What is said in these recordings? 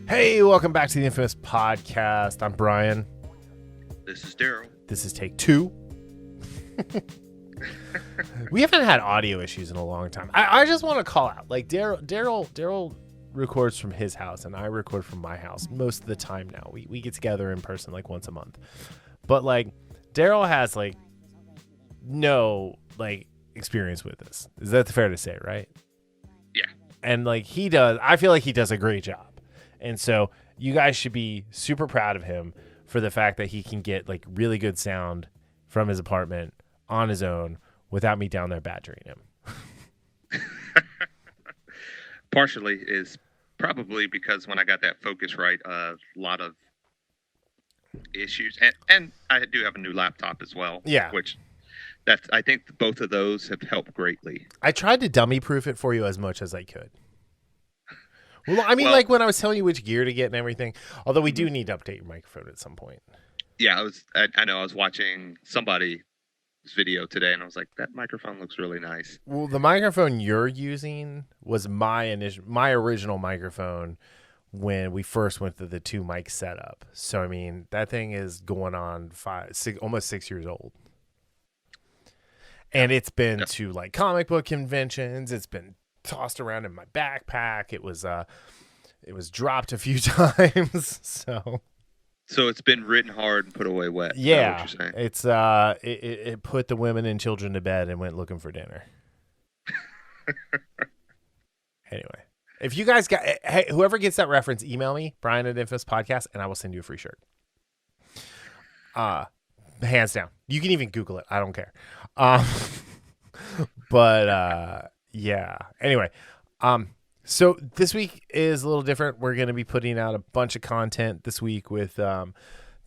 Hey, welcome back to the Infamous Podcast. I'm Brian. This is Daryl. This is take 2. We haven't had audio issues in a long time. I just want to call out, like Daryl records from his house and I record from my house most of the time now. We get together in person like once a month. But like Daryl has like no like experience with this. Is that fair to say, right? Yeah. And like I feel like he does a great job. And so you guys should be super proud of him for the fact that he can get like really good sound from his apartment on his own without me down there badgering him. Partially is probably because when I got that focus right, a lot of issues, and I do have a new laptop as well. Yeah, I think both of those have helped greatly. I tried to dummy proof it for you as much as I could. Well, I mean, like when I was telling you which gear to get and everything. Although we do need to update your microphone at some point. Yeah, I know. I was watching somebody's video today, and I was like, that microphone looks really nice. Well, the microphone you're using was my original microphone when we first went to the 2 mic setup. So I mean, that thing is going on almost 6 years old, and it's been to like comic book conventions. It's been tossed around in my backpack. It was dropped a few times. So it's been written hard and put away wet. Yeah, is that what you're saying? It put the women and children to bed and went looking for dinner. Anyway, if you guys hey, whoever gets that reference, email me, Brian at Infamous Podcast, and I will send you a free shirt. Hands down. You can even Google it. I don't care. But yeah. Anyway, so this week is a little different. We're going to be putting out a bunch of content this week with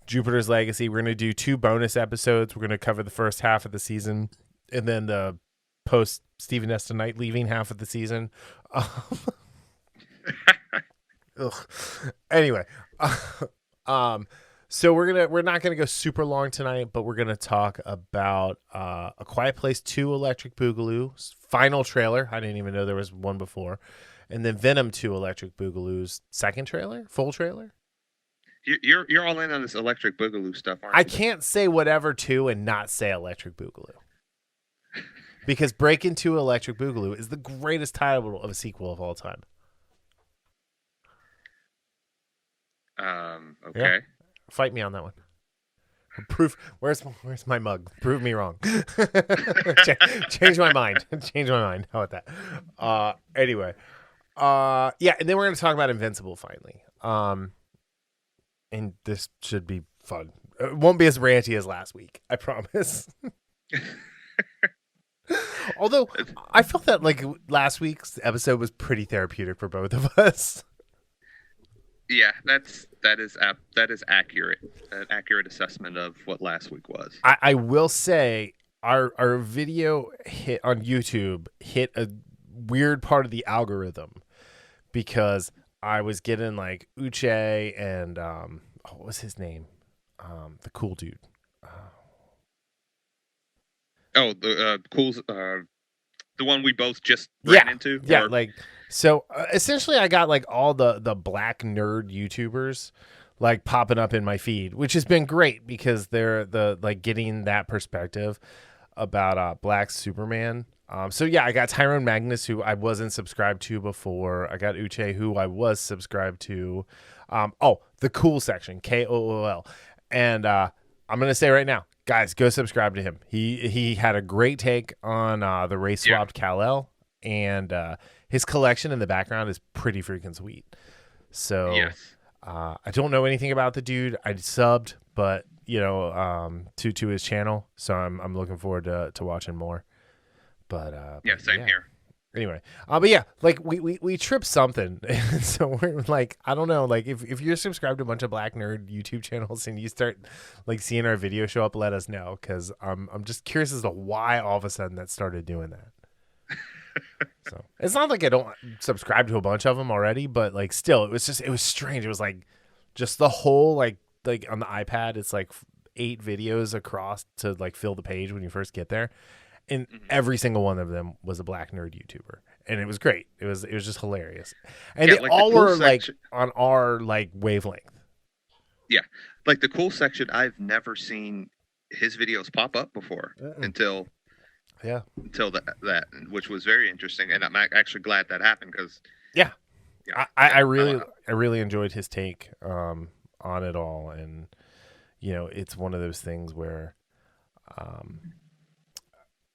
Jupiter's Legacy. We're going to do 2 bonus episodes. We're going to cover the first half of the season and then the post Stephen Nesta Knight leaving half of the season. Anyway, so we're not gonna go super long tonight, but we're gonna talk about A Quiet Place 2 Electric Boogaloo's final trailer. I didn't even know there was one before, and then Venom 2 Electric Boogaloo's second trailer, full trailer. You're all in on this Electric Boogaloo stuff, aren't you? I can't say whatever 2 and not say Electric Boogaloo, because Breakin' 2 Electric Boogaloo is the greatest title of a sequel of all time. Okay. Yeah. Fight me on that one. Proof. Where's my mug? Prove me wrong. Change my mind. Change my mind. How about that? Anyway. Yeah, and then we're going to talk about Invincible finally. And this should be fun. It won't be as ranty as last week. I promise. Although I felt that like last week's episode was pretty therapeutic for both of us. Yeah, that is accurate. An accurate assessment of what last week was. I will say our video hit on YouTube hit a weird part of the algorithm because I was getting like Uche and what was his name? The cool dude. The cool the one we both just ran into? Yeah, like so essentially I got like all the black nerd YouTubers like popping up in my feed, which has been great because they're like getting that perspective about Black Superman. So yeah, I got Tyrone Magnus, who I wasn't subscribed to before. I got Uche, who I was subscribed to. The cool section, KOOL. And I'm gonna say right now, guys, go subscribe to him. He had a great take on the race swapped Kal-El, and his collection in the background is pretty freaking sweet. So yes. I don't know anything about the dude. I subbed, but to his channel, so I'm looking forward to watching more. But same here. Anyway, but yeah, like we tripped something, so we're like, I don't know, like if you're subscribed to a bunch of black nerd YouTube channels and you start like seeing our video show up, let us know, because I'm just curious as to why all of a sudden that started doing that. So it's not like I don't subscribe to a bunch of them already, but like still, it was strange. It was like just the whole like on the iPad, it's like 8 videos across to like fill the page when you first get there. And every single one of them was a black nerd YouTuber. and it was great. It was just hilarious, and Yeah, they like the all cool were like section. on our like wavelength. Yeah, like the cool section. I've never seen his videos pop up before until Yeah, that, which was very interesting, and I'm actually glad that happened because yeah. yeah, I yeah, really enjoyed his take on it all, and it's one of those things where um,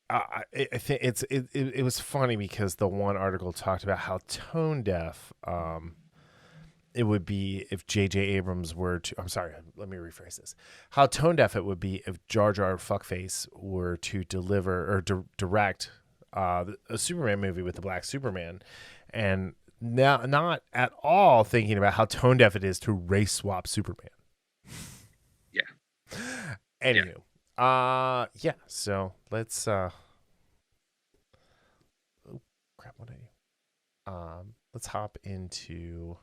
I think it was funny because the one article talked about how tone deaf it would be if J.J. Abrams were to. I'm sorry, let me rephrase this. How tone deaf it would be if Jar Jar Fuckface were to deliver or direct a Superman movie with the Black Superman, and now not at all thinking about how tone deaf it is to race swap Superman. yeah. Anywho, yeah. So let's oh crap, what did I do? Let's hop into.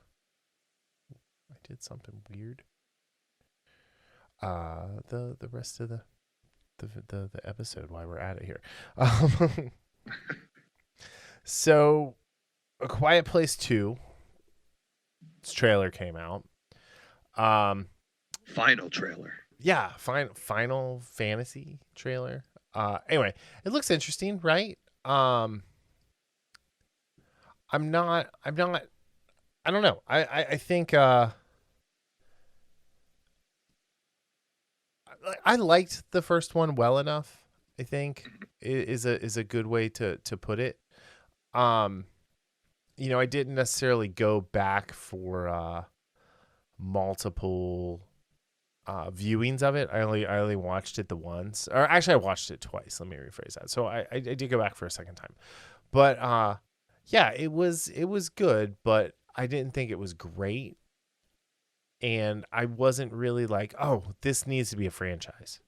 I did something weird. The rest of the episode while we're at it here. So, A Quiet Place 2. Its trailer came out. Final trailer. Yeah, Final Fantasy trailer. Anyway, it looks interesting, right? I'm not. I don't know. I think. I liked the first one well enough. I think is a good way to put it. I didn't necessarily go back for multiple viewings of it. I only watched it the once, or actually I watched it twice. Let me rephrase that. So I did go back for a second time, but yeah, it was good, but I didn't think it was great. And I wasn't really like, oh, this needs to be a franchise.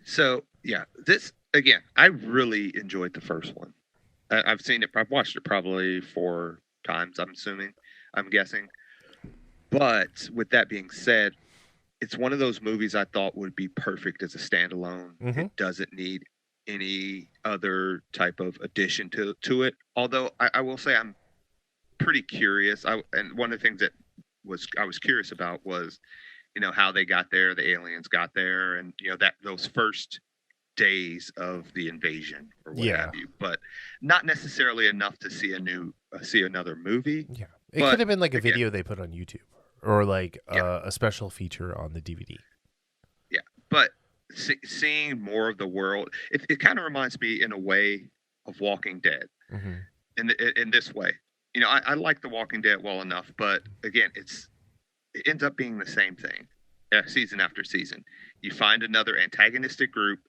So yeah, this again, I really enjoyed the first one. I've seen it. I've watched it probably 4 times. I'm guessing. But with that being said, it's one of those movies I thought would be perfect as a standalone. Mm-hmm. It doesn't need any other type of addition to it. Although I will say I'm pretty curious. And one of the things that I was curious about was, how they got there, the aliens got there, and that those first days of the invasion or what have you. But not necessarily enough to see another movie. Yeah, it could have been like a video they put on YouTube or like a special feature on the DVD. Yeah, but seeing more of the world, it kind of reminds me in a way of Walking Dead. Mm-hmm. In this way. I like The Walking Dead well enough, but again, it ends up being the same thing, season after season. You find another antagonistic group,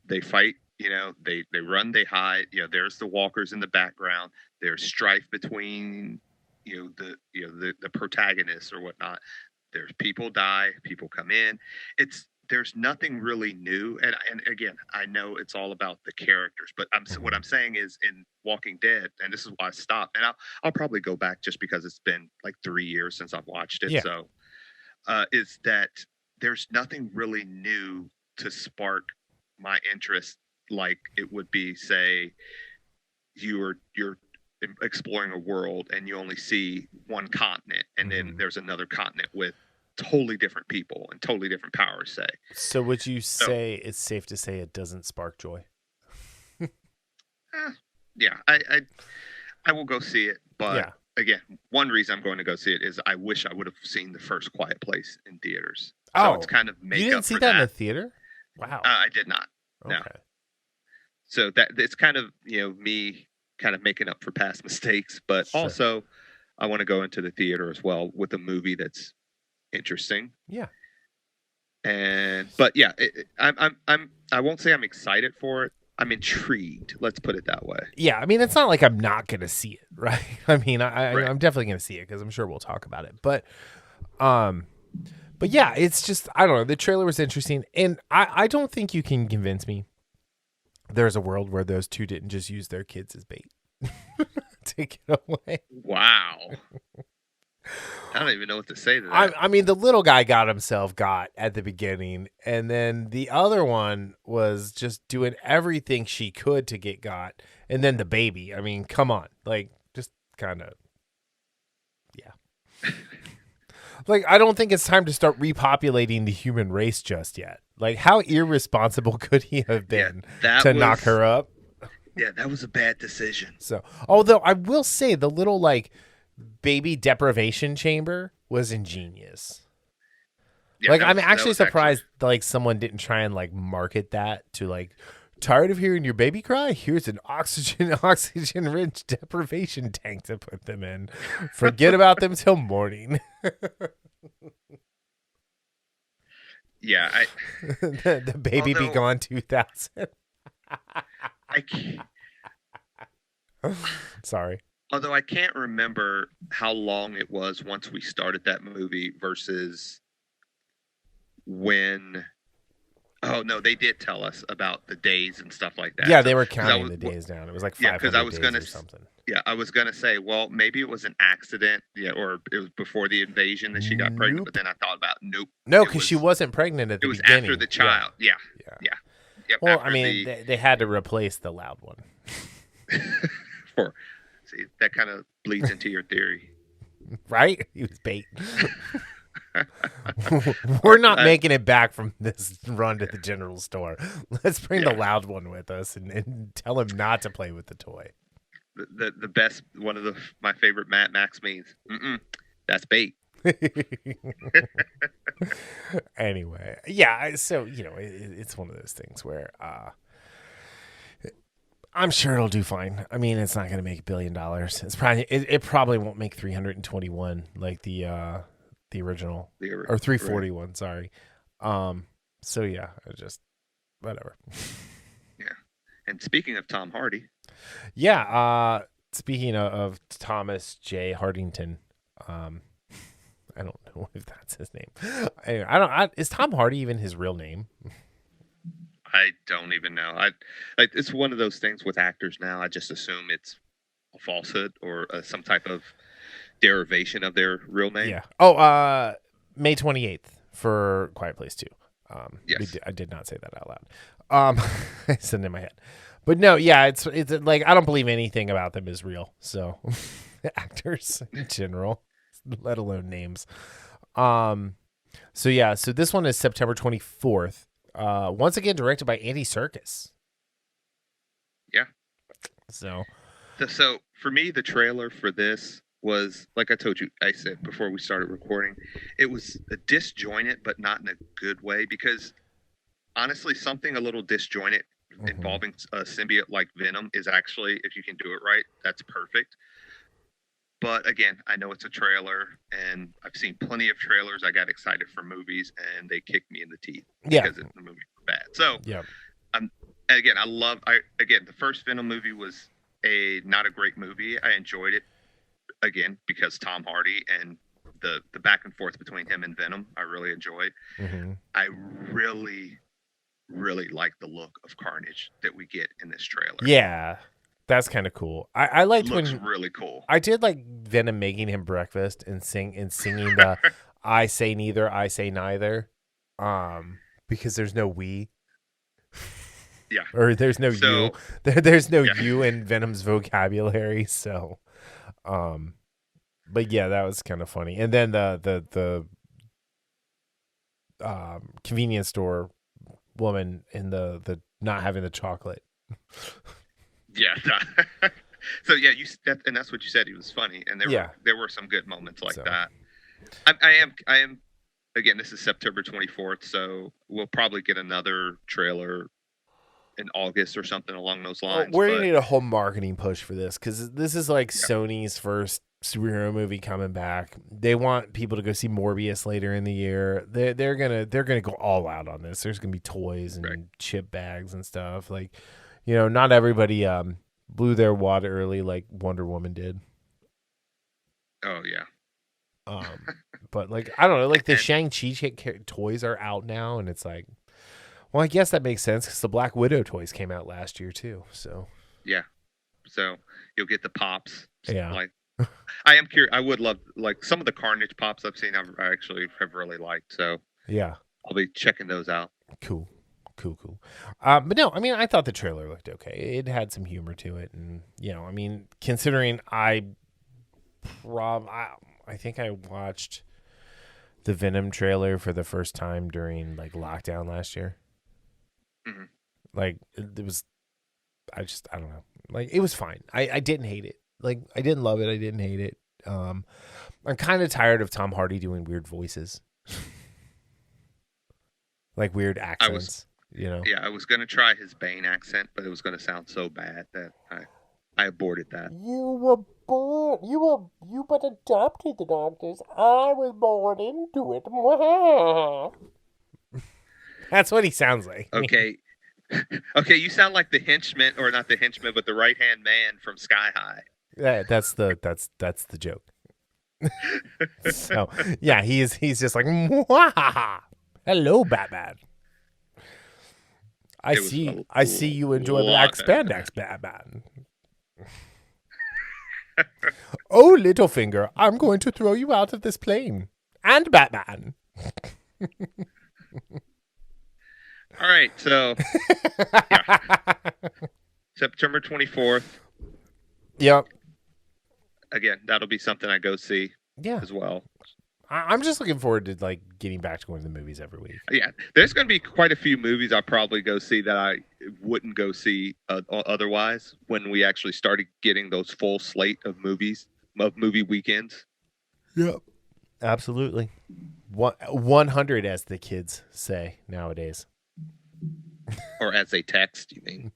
they fight. They run, they hide. There's the walkers in the background. There's strife between the protagonists or whatnot. There's people die, people come in. There's nothing really new, and again, I know it's all about the characters, but what I'm saying is in Walking Dead, and this is why I stopped, and I'll probably go back just because it's been like 3 years since I've watched it. Yeah. So, is that there's nothing really new to spark my interest, like it would be, say, you're exploring a world and you only see one continent, and then there's another continent with totally different people and totally different powers, say. So would you say it's safe to say it doesn't spark joy? Yeah, I will go see it, but again, one reason I'm going to go see it is I wish I would have seen the first Quiet Place in theaters. So it's kind of make you didn't up see for that in the theater? Wow. I did not. Okay. No. So that it's kind of me kind of making up for past mistakes, but also I want to go into the theater as well with a movie that's interesting. Yeah. But yeah, I won't say I'm excited for it. I'm intrigued. Let's put it that way. Yeah, I mean, it's not like I'm not going to see it, right? I mean, I'm definitely going to see it because I'm sure we'll talk about it. But yeah, it's just, I don't know. The trailer was interesting, and I don't think you can convince me there's a world where those two didn't just use their kids as bait. Take it away. Wow. I don't even know what to say to that. I mean, the little guy got himself got at the beginning, and then the other one was just doing everything she could to get got, And then the baby. I mean, come on. Like, just kind of, yeah. Like, I don't think it's time to start repopulating the human race just yet. Like, how irresponsible could he have been to knock her up? Yeah, that was a bad decision. So, although I will say the little, like, baby deprivation chamber was ingenious. Yeah, like, I'm actually surprised, like, someone didn't try and, like, market that to, like, tired of hearing your baby cry? Here's an oxygen-rich deprivation tank to put them in. Forget about them till morning. Yeah, the baby be gone 2000. I can't. Sorry. Although I can't remember how long it was once we started that movie versus when. Oh no, they did tell us about the days and stuff like that. Yeah, they were counting the days down. It was like 500 days or something. Yeah, I was gonna say, well, maybe it was an accident, or it was before the invasion that she got pregnant. But then I thought about nope. No, because she wasn't pregnant at the beginning. It was after the child. Yeah. Yep, well, I mean, they had to replace the loud one. See, that kind of bleeds into your theory, right? He was bait. We're not making it back from this run to the general store. Let's bring the loud one with us and tell him not to play with the toy. The best one of my favorite Mad Max memes. That's bait. Anyway, yeah. So it's one of those things where I'm sure it'll do fine. I mean, it's not going to make $1 billion. It's probably it probably won't make 321 like the original or 341. Right. Sorry. So yeah, just whatever. Yeah. And speaking of Tom Hardy. Yeah. Speaking of Thomas J. Hardington, I don't know if that's his name. Is Tom Hardy even his real name? I don't even know. It's one of those things with actors now. I just assume it's a falsehood or some type of derivation of their real name. Yeah. Oh, May 28th for Quiet Place 2. Yes. I did not say that out loud. It's in my head. But no, yeah, it's like I don't believe anything about them is real. So actors in general, let alone names. So yeah, so this one is September 24th. Once again directed by Andy Serkis. Yeah. So for me, the trailer for this was, like I said before we started recording, it was a disjointed, but not in a good way, because honestly, something a little disjointed involving a symbiote like Venom is actually, if you can do it right, that's perfect. But again, I know it's a trailer, and I've seen plenty of trailers. I got excited for movies, and they kicked me in the teeth because the movie was bad. So, the first Venom movie was not a great movie. I enjoyed it again because Tom Hardy and the back and forth between him and Venom, I really enjoyed. I really, really like the look of Carnage that we get in this trailer. Yeah. That's kind of cool. I liked looks really cool. I did like Venom making him breakfast and singing the "I say neither, I say neither," because there's no we. Yeah. Or there's no you. There's no you in Venom's vocabulary. So, but yeah, that was kind of funny. And then the convenience store woman in the not having the chocolate. Yeah. So yeah, and that's what you said. He was funny, and there were some good moments like that. I am. Again, this is September 24th, so we'll probably get another trailer in August or something along those lines. We're gonna need a whole marketing push for this because this is like Sony's first superhero movie coming back. They want people to go see Morbius later in the year. They're gonna go all out on this. There's gonna be toys and chip bags and stuff like. Not everybody blew their wad early like Wonder Woman did. Oh, yeah. But like, I don't know, like the Shang-Chi toys are out now, and it's like, well, I guess that makes sense because the Black Widow toys came out last year too. So yeah, so you'll get the pops. Yeah, like I am curious. I would love like some of the Carnage pops I've seen. I actually have really liked. So yeah, I'll be checking those out. Cool. cuckoo. But no, I mean, I thought the trailer looked okay. It had some humor to it, and I mean, considering I think I watched the Venom trailer for the first time during like lockdown last year. Mm-hmm. Like it was, I don't know. Like it was fine. I didn't hate it. Like I didn't love it. I didn't hate it. I'm kind of tired of Tom Hardy doing weird voices. Like weird accents, Yeah, I was gonna try his Bane accent, but it was gonna sound so bad that I aborted that. You were born. You but adopted the doctors. I was born into it. That's what he sounds like. Okay, okay, you sound like the henchman, or not the henchman, but the right hand man from Sky High. Yeah, that's the joke. So yeah, he's just like, Mwah! Hello, Batman. I see you enjoy black spandex, Batman. Oh, Littlefinger, I'm going to throw you out of this plane. And Batman. All right, so yeah. September 24th. Yep. Again, that'll be something I go see as well. I'm just looking forward to like getting back to going to the movies every week. Yeah, there's going to be quite a few movies I'll probably go see that I wouldn't go see otherwise when we actually started getting those full slate of movies, of movie weekends. Yep. Absolutely. 100, as the kids say nowadays. Or as they text, you mean?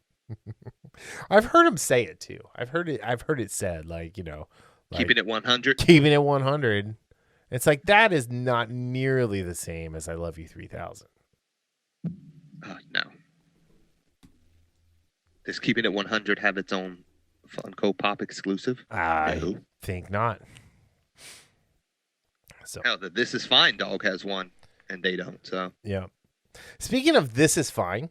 I've heard them say it too. I've heard it said, like, like, keeping it 100. Keeping it 100. It's like that is not nearly the same as I Love You 3000. No. Does Keeping It 100 have its own Funko Pop exclusive? I think not. So the This Is Fine dog has one, and they don't. So yeah. Speaking of This Is Fine,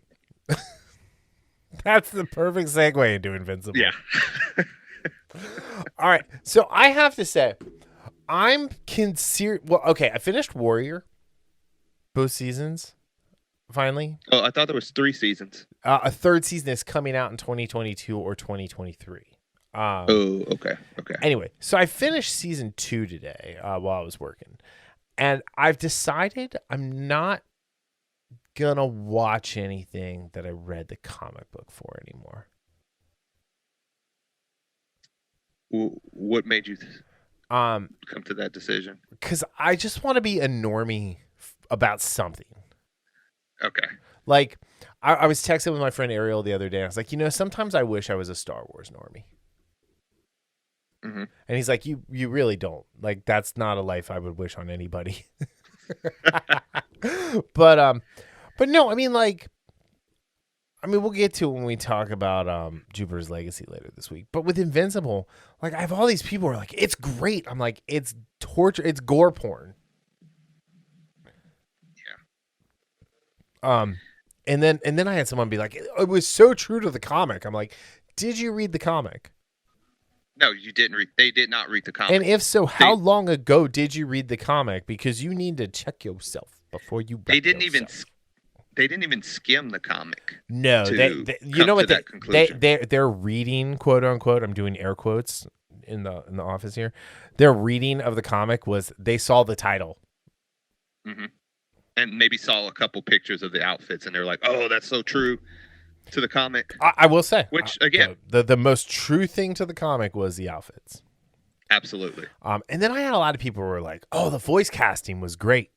that's the perfect segue into Invincible. Yeah. All right. So I have to say, I'm well, okay, I finished Warrior, both seasons, finally. Oh, I thought there was 3 seasons. A third season is coming out in 2022 or 2023. Okay. Anyway, so I finished season 2 today while I was working, and I've decided I'm not gonna watch anything that I read the comic book for anymore. What made you come to that decision? Because I just want to be a normie about something. Okay. Like, I was texting with my friend Ariel the other day. I was like, sometimes I wish I was a Star Wars normie. Mm-hmm. And he's like, you really don't. Like, that's not a life I would wish on anybody. But no, I mean, we'll get to it when we talk about Jupiter's Legacy later this week. But with Invincible, like, I have all these people who are like, it's great. I'm like, it's torture. It's gore porn. Yeah. And then I had someone be like, it was so true to the comic. I'm like, did you read the comic? No, you didn't read. They did not read the comic. And if so, how long ago did you read the comic? Because you need to check yourself before you. They didn't even skim the comic. No, they you know what? They're reading, quote unquote. I'm doing air quotes in the office here. Their reading of the comic was they saw the title, mm-hmm. and maybe saw a couple pictures of the outfits, and they're like, "Oh, that's so true to the comic." I will say, which again, the most true thing to the comic was the outfits. Absolutely. And then I had a lot of people who were like, "Oh, the voice casting was great."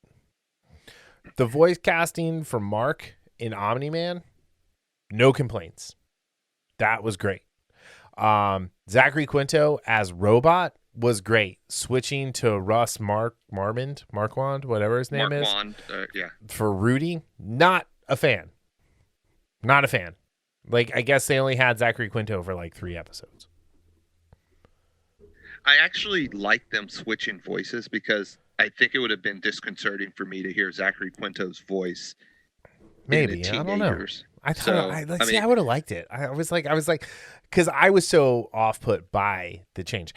The voice casting for Mark in Omni-Man, no complaints. That was great. Zachary Quinto as Robot was great. Switching to Russ Marquand, whatever his name is. Yeah. For Rudy, not a fan. Not a fan. Like, I guess they only had Zachary Quinto for like 3 episodes. I actually like them switching voices because I think it would have been disconcerting for me to hear Zachary Quinto's voice. Maybe, I don't know. I thought I would have liked it. I was like, because I was so off put by the change.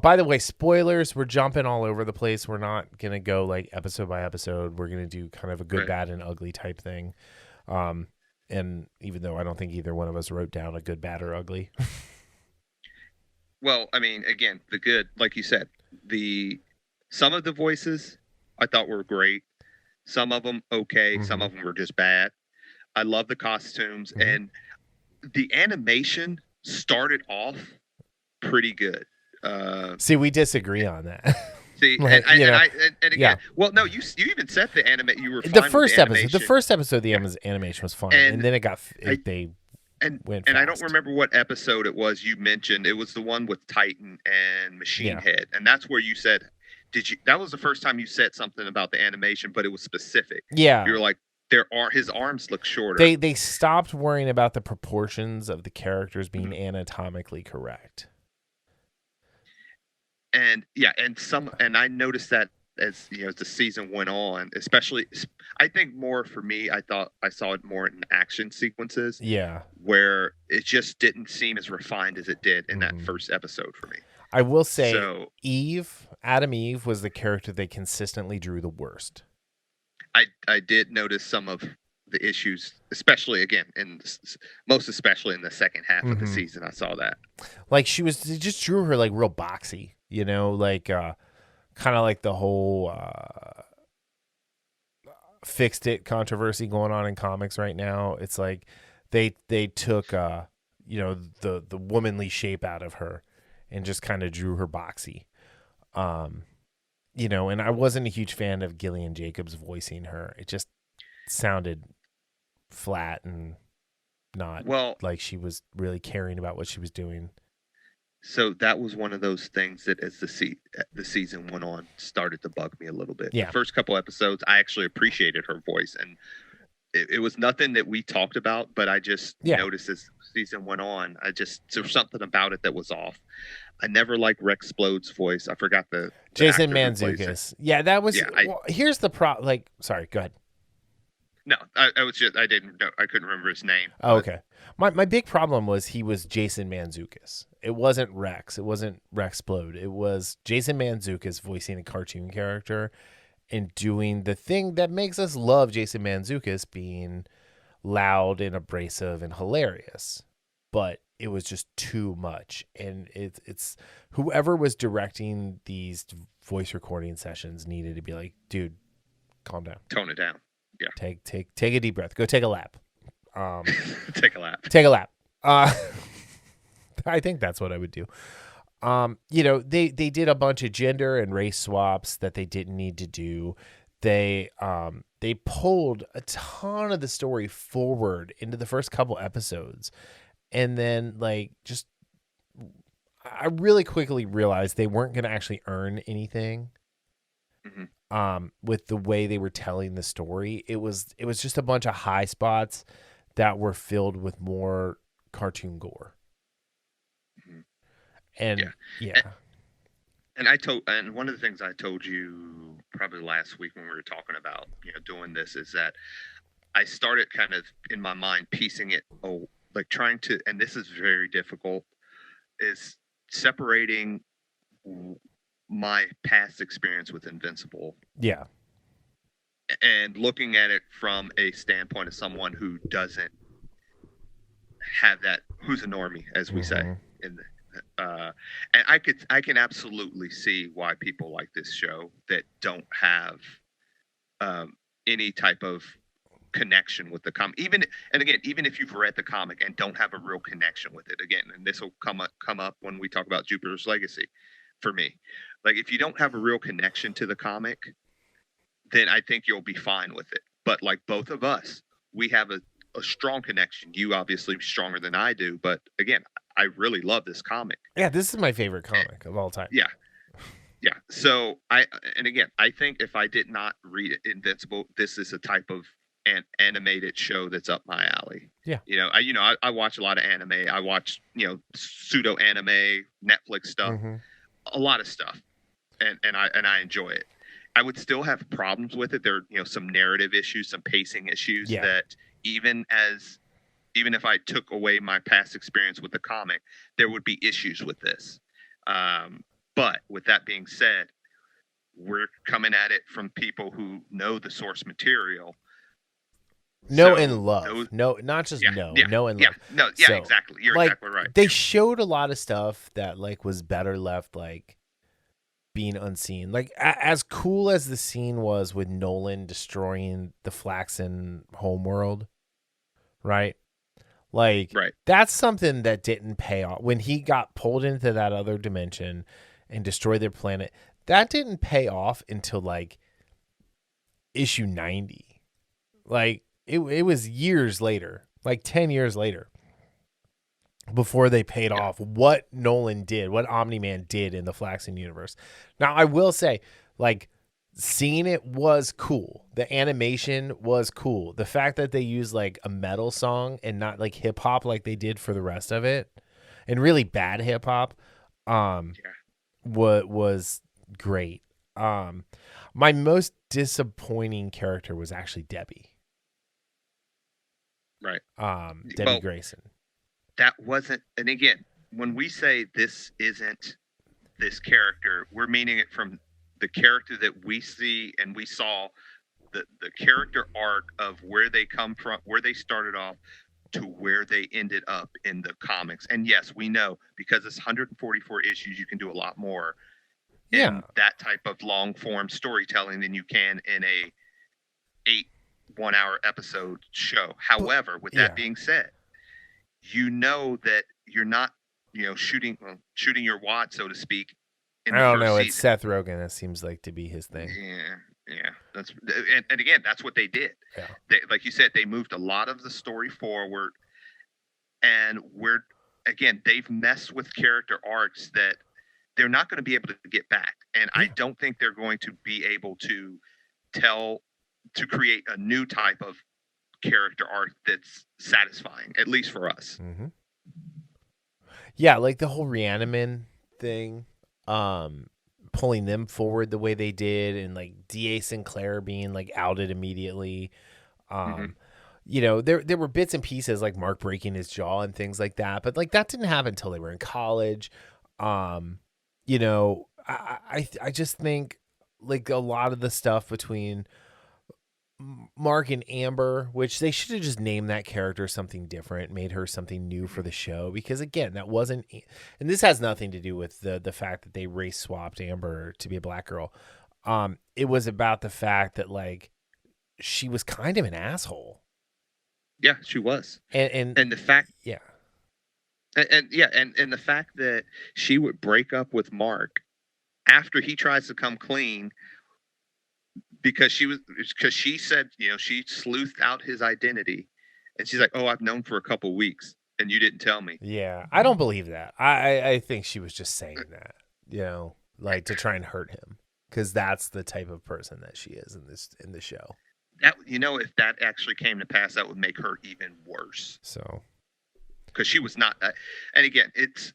By the way, spoilers. We're jumping all over the place. We're not gonna go like episode by episode. We're gonna do kind of a good, bad, and ugly type thing. And even though I don't think either one of us wrote down a good, bad, or ugly. Well, I mean, again, the good, like you said, some of the voices I thought were great. Some of them okay. Some of them were just bad. I love the costumes, and the animation started off pretty good. See, we disagree on that. See, Like, and again, well, no, you even said you were fine the with first the episode. animation. The first episode, the animation was fine, and then it got they and went and fast. I don't remember what episode it was you mentioned. It was the one with Titan and Machine Head, and that's where you said, that was the first time you said something about the animation, but it was specific. Yeah, you were like, his arms look shorter. They stopped worrying about the proportions of the characters being anatomically correct. And and I noticed that as the season went on, especially, I think more for me, I thought I saw it more in action sequences. Yeah, where it just didn't seem as refined as it did in that first episode for me. I will say, Adam Eve was the character they consistently drew the worst. I did notice some of the issues, especially again most especially in the second half of the season. I saw that. Like they just drew her like real boxy, like kind of like the whole fixed it controversy going on in comics right now. It's like they took the womanly shape out of her and just kind of drew her boxy. And I wasn't a huge fan of Gillian Jacobs voicing her. It just sounded flat and not like she was really caring about what she was doing. So that was one of those things that as the season went on started to bug me a little bit. Yeah. The first couple episodes, I actually appreciated her voice, and it was nothing that we talked about, but I just noticed as the season went on, there was something about it that was off. I never liked Rex Splode's voice. I forgot the Jason Mantzoukas. Yeah, that was. Here's the problem. Like, sorry, go ahead. No, I didn't know. I couldn't remember his name. Oh, okay. My big problem was he was Jason Mantzoukas. It wasn't Rex. It wasn't Rex Splode. It was Jason Mantzoukas voicing a cartoon character and doing the thing that makes us love Jason Mantzoukas, being loud and abrasive and hilarious. But it was just too much. And it's whoever was directing these voice recording sessions needed to be like, dude, calm down. Tone it down. Yeah. Take a deep breath. Go take a lap. Take a lap. Take a lap. I think that's what I would do. They did a bunch of gender and race swaps that they didn't need to do. They pulled a ton of the story forward into the first couple episodes. And then I really quickly realized they weren't going to actually earn anything. With the way they were telling the story, it was just a bunch of high spots that were filled with more cartoon gore. And and one of the things I told you probably last week when we were talking about doing this is that I started kind of in my mind piecing it, trying to, and this is very difficult, is separating my past experience with Invincible. Yeah. And looking at it from a standpoint of someone who doesn't have that, who's a normie, as we say. And I can absolutely see why people like this show that don't have any type of connection with the comic. Even if you've read the comic and don't have a real connection with it, again, and this will come up when we talk about Jupiter's Legacy. For me, if you don't have a real connection to the comic, then I think you'll be fine with it. But like both of us, we have a strong connection. You obviously stronger than I do, but again, I really love this comic. Yeah, this is my favorite comic of all time. Yeah. So I think if I did not read Invincible, this is a type of an animated show that's up my alley. Yeah. I watch a lot of anime. I watch pseudo anime, Netflix stuff. A lot of stuff, and I enjoy it. I would still have problems with it. There are some narrative issues, some pacing issues that even if I took away my past experience with the comic, there would be issues with this. But with that being said, we're coming at it from people who know the source material. Know So and love. those, No, not just yeah, know. yeah, Know and yeah, love. no, yeah, So, exactly. You're like, exactly right. they Yeah, showed a lot of stuff that like was better left like being unseen. Like as cool as the scene was with Nolan destroying the Flaxen homeworld, right? Like right. that's something that didn't pay off when he got pulled into that other dimension and destroyed their planet. That didn't pay off until like issue 90. Like it was years later, like 10 years later before they paid Yeah, off what Nolan did, what Omni-Man did in the Flaxen universe. Now, I will say, like, seeing it was cool. The animation was cool. The fact that they used, like, a metal song and not, like, hip-hop like they did for the rest of it, and really bad hip-hop, yeah, was great. My most disappointing character was actually Debbie. right. Debbie Well, Grayson. that wasn't. And again, when we say this isn't this character, we're meaning it from the character that we see and we saw the character arc of where they come from, where they started off to where they ended up in the comics. And yes, we know because it's 144 issues, you can do a lot more Yeah. in that type of long form storytelling than you can in a 8 1 hour episode show. However, with that Yeah. being said, you know that you're not, shooting your wad, so to speak, in I the don't first know. season. It's Seth Rogen. That seems like to be his thing. Yeah. And again, that's what they did. Yeah. They, like you said, they moved a lot of the story forward, and they've messed with character arcs that they're not going to be able to get back, and I don't think they're going to be able to create a new type of character arc that's satisfying, at least for us. Mm-hmm. Yeah, like the whole Reaniman thing, pulling them forward the way they did, and like D.A. Sinclair being like outed immediately. Mhm. There were bits and pieces like Mark breaking his jaw and things like that, but like that didn't happen until they were in college. I just think like a lot of the stuff between Mark and Amber, which they should have just named that character something different, made her something new for the show, because again, that wasn't, and this has nothing to do with the fact that they race swapped Amber to be a black girl. It was about the fact that like she was kind of an asshole. Yeah, she was. And the fact, yeah. And the fact that she would break up with Mark after he tries to come clean because she said, she sleuthed out his identity, and she's like, "Oh, I've known for a couple weeks, and you didn't tell me." Yeah, I don't believe that. I think she was just saying that, like to try and hurt him, because that's the type of person that she is in the show. That, if that actually came to pass, that would make her even worse. So, because she was not. And again, it's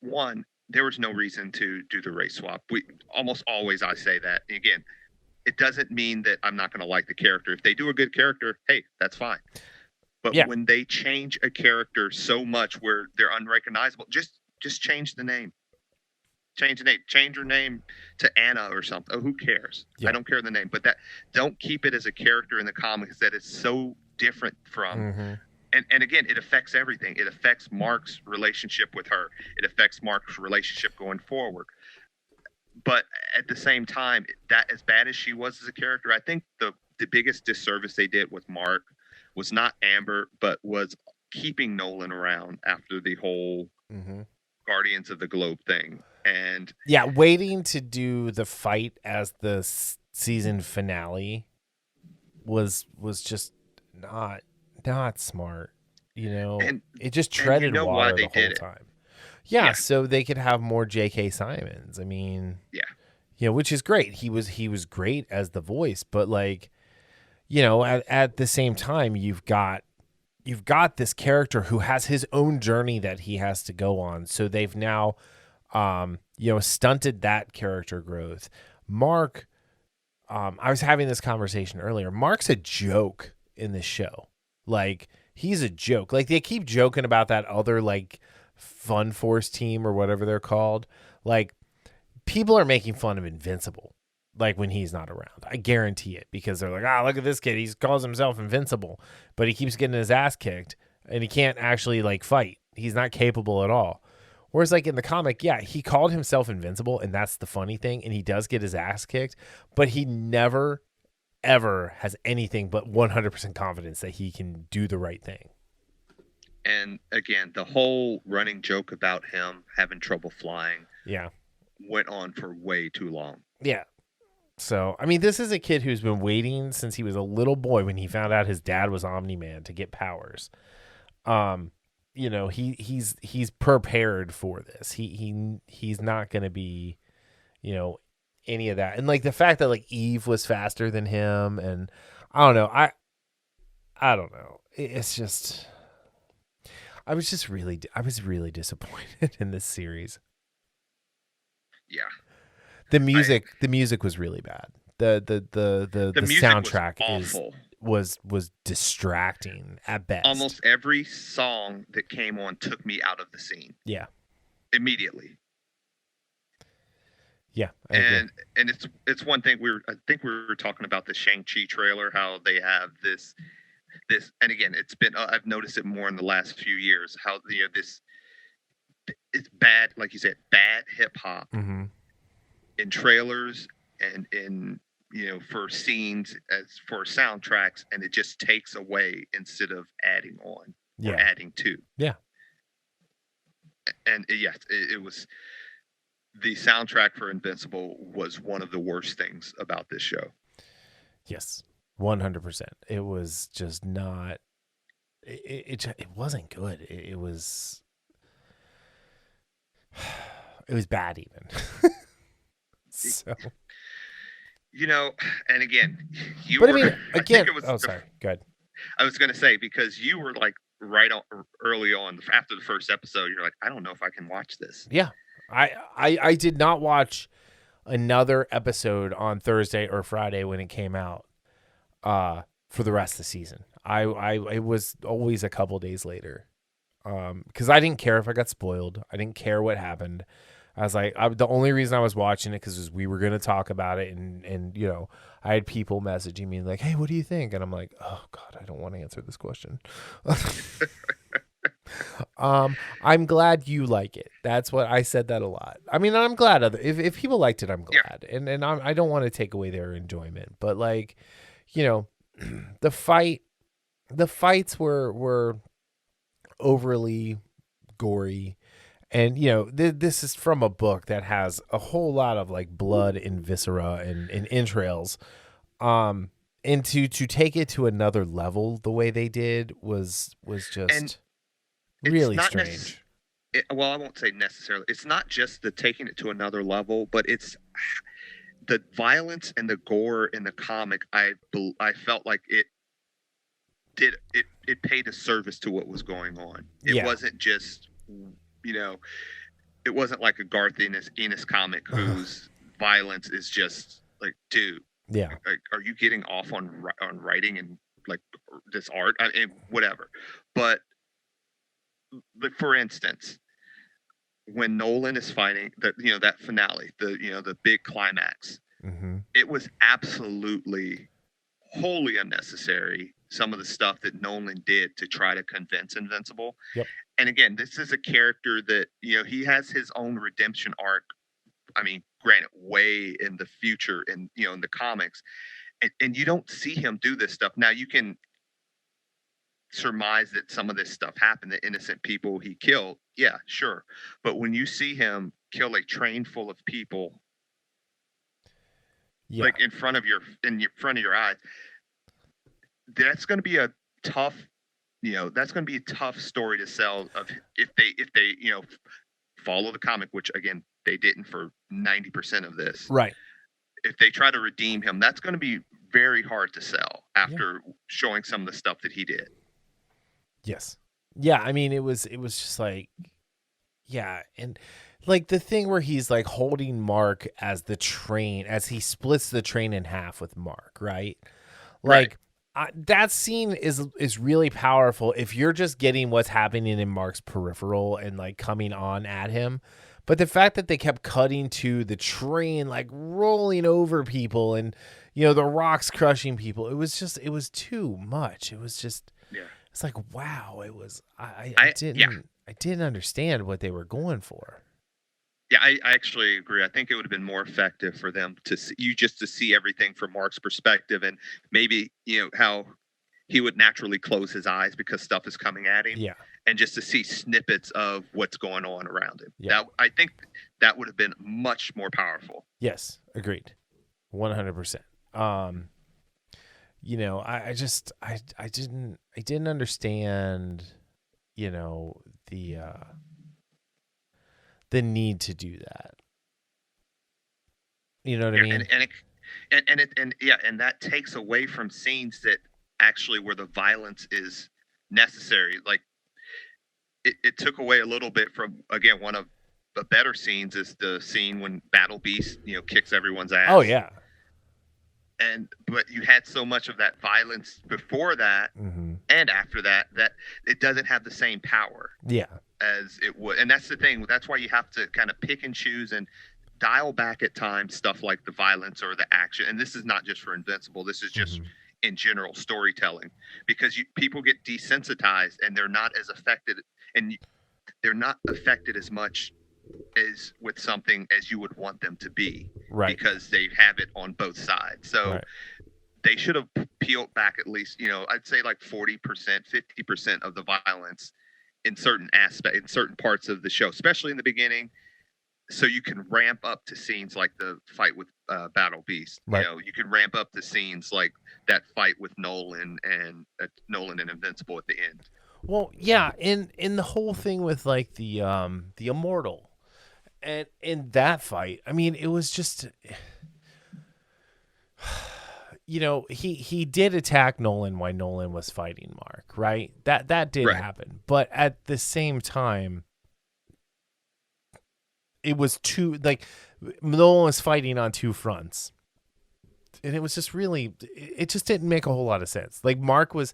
one. There was no reason to do the race swap. We almost always I say that. And again, it doesn't mean that I'm not going to like the character. If they do a good character, hey, that's fine. But when they change a character so much where they're unrecognizable, just change the name. Change the name. Change her name to Anna or something. Oh, who cares? Yeah. I don't care the name. But don't keep it as a character in the comics that is so different from. Mm-hmm. And again, it affects everything. It affects Mark's relationship with her. It affects Mark's relationship going forward. But at the same time, that as bad as she was as a character, I think the biggest disservice they did with Mark was not Amber, but was keeping Nolan around after the whole Guardians of the Globe thing. And yeah, waiting to do the fight as the season finale was just not smart. And it just treaded water the whole it. time. Yeah, so they could have more J.K. Simmons. I mean, which is great. He was great as the voice, but like, at the same time, you've got this character who has his own journey that he has to go on. So they've now, stunted that character growth. Mark, I was having this conversation earlier. Mark's a joke in this show. Like, he's a joke. Like, they keep joking about that other like Fun Force team or whatever they're called. Like, people are making fun of Invincible, like when he's not around. I guarantee it, because they're like, look at this kid. He calls himself invincible, but he keeps getting his ass kicked and he can't actually like fight. He's not capable at all. Whereas like in the comic, yeah, he called himself invincible, and that's the funny thing. And he does get his ass kicked, but he never, ever has anything but 100% confidence that he can do the right thing. And again, the whole running joke about him having trouble flying went on for way too long. Yeah. So, I mean, this is a kid who's been waiting since he was a little boy when he found out his dad was Omni-Man to get powers. You know, he's prepared for this. He's not going to be, you know, any of that. And like the fact that like Eve was faster than him, and I don't know. I don't know. It's just, I was really disappointed in this series. Yeah. The music was really bad. The soundtrack was distracting at best. Almost every song that came on took me out of the scene. Yeah. Immediately. Yeah. And it's one thing I think we were talking about the Shang-Chi trailer, how they have this, and again, it's been, I've noticed it more in the last few years, how, you know, it's bad, like you said, bad hip hop in trailers and in, you know, for scenes, as for soundtracks, and it just takes away instead of adding on or adding to. Yeah. And yes, it was, the soundtrack for Invincible was one of the worst things about this show. Yes, 100%. It was just not. It wasn't good. It was. It was bad even. So. You know, and again, sorry. Go ahead. I was going to say, because you were like right on early on after the first episode, you're like, I don't know if I can watch this. Yeah. I did not watch another episode on Thursday or Friday when it came out for the rest of the season. It was always a couple days later because I didn't care if I got spoiled. I didn't care what happened. I was like, the only reason I was watching it because we were going to talk about it, and you know, I had people messaging me like, hey, what do you think? And I'm like, oh God, I don't want to answer this question. I'm glad you like it. That's what I said that a lot. I mean, I'm glad if people liked it, I'm glad. Yeah. And I don't want to take away their enjoyment, but like, you know, the fights were overly gory, and you know, this is from a book that has a whole lot of like blood and viscera and entrails. And to take it to another level the way they did was just really strange. Well, I won't say necessarily. It's not just the taking it to another level, but it's the violence and the gore in the comic. I felt like it paid a service to what was going on. It wasn't just, you know, it wasn't like a Garth Ennis comic whose violence is just like, dude, like, are you getting off on writing and like this art? I mean, whatever, but for instance, when Nolan is fighting that finale, the big climax, it was absolutely wholly unnecessary. Some of the stuff that Nolan did to try to convince Invincible. Yep. And again, this is a character that, you know, he has his own redemption arc. I mean, granted, way in the future in the comics, and you don't see him do this stuff. Now you can surmise that some of this stuff happened, the innocent people he killed, yeah, sure, but when you see him kill a train full of people, like in front of your eyes, that's going to be a tough story to sell of if they follow the comic, which again they didn't for 90% of this, right? If they try to redeem him, that's going to be very hard to sell after showing some of the stuff that he did. Yes. Yeah, I mean, it was just like, yeah, and like the thing where he's like holding Mark as the train, as he splits the train in half with Mark, right? Like that scene is really powerful if you're just getting what's happening in Mark's peripheral and like coming on at him. But the fact that they kept cutting to the train like rolling over people and the rocks crushing people, it was too much. It was just it's like, wow, it was I didn't understand what they were going for. Yeah, I actually agree. I think it would have been more effective for them to see everything from Mark's perspective, and maybe how he would naturally close his eyes because stuff is coming at him. Yeah. And just to see snippets of what's going on around him. Yeah. I think that would have been much more powerful. Yes, agreed. 100%. I didn't understand, the need to do that. You know what I mean? And that takes away from scenes that actually where the violence is necessary. Like it took away a little bit from, again, one of the better scenes is the scene when Battle Beast, kicks everyone's ass. Oh yeah. But you had so much of that violence before that and after that it doesn't have the same power. Yeah. As it would. And that's the thing. That's why you have to kind of pick and choose and dial back at times stuff like the violence or the action. And this is not just for Invincible. This is just in general storytelling, because people get desensitized and they're not as affected, and they're not affected as much as with something as you would want them to be, right? Because they have it on both sides. So they should have peeled back at least, I'd say like 40%, 50% of the violence in certain aspects, in certain parts of the show, especially in the beginning, so you can ramp up to scenes like the fight with Battle Beast. Right. You can ramp up to scenes like that fight with Nolan and Invincible at the end. Well, yeah, in the whole thing with like the Immortal, and in that fight, I mean, it was just, he did attack Nolan while Nolan was fighting Mark, right? That did happen, but at the same time, it was Nolan was fighting on two fronts, and it was just really, it just didn't make a whole lot of sense. Like Mark was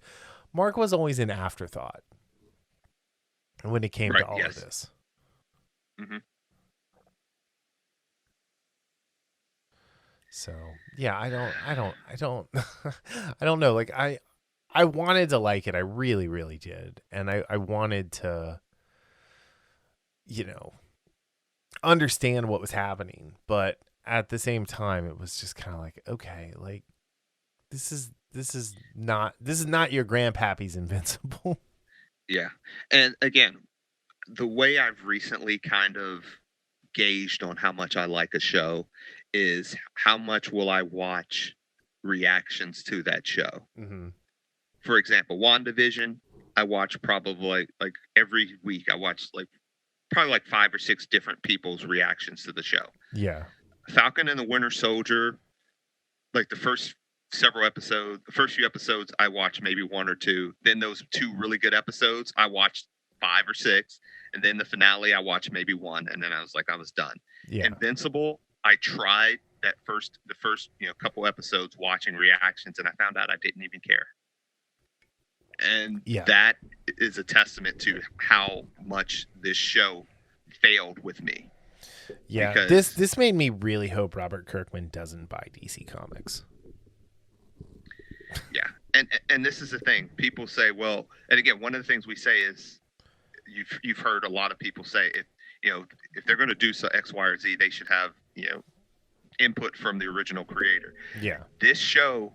always an afterthought when it came to all of this. Mm-hmm. So yeah, I don't I don't know. Like I wanted to like it. I really, really did. And I wanted to, understand what was happening. But at the same time, it was just kind of like, okay, like this is not your grandpappy's Invincible. Yeah. And again, the way I've recently kind of gauged on how much I like a show is how much will I watch reactions to that show. Mm-hmm. For example, WandaVision, I watch probably like every week. I watch probably like 5 or 6 different people's reactions to the show. Yeah. Falcon and the Winter Soldier, like the first few episodes, I watched maybe 1 or 2. Then those 2 really good episodes, I watched 5 or 6. And then the finale, I watched maybe 1. And then I was done. Yeah. Invincible, I tried the first couple episodes watching reactions, and I found out I didn't even care. And that is a testament to how much this show failed with me. Yeah, because this made me really hope Robert Kirkman doesn't buy DC Comics. Yeah, and this is the thing. People say, well, and again, one of the things we say is, you've heard a lot of people say, if they're going to do so X, Y, or Z, they should have input from the original creator. Yeah, this show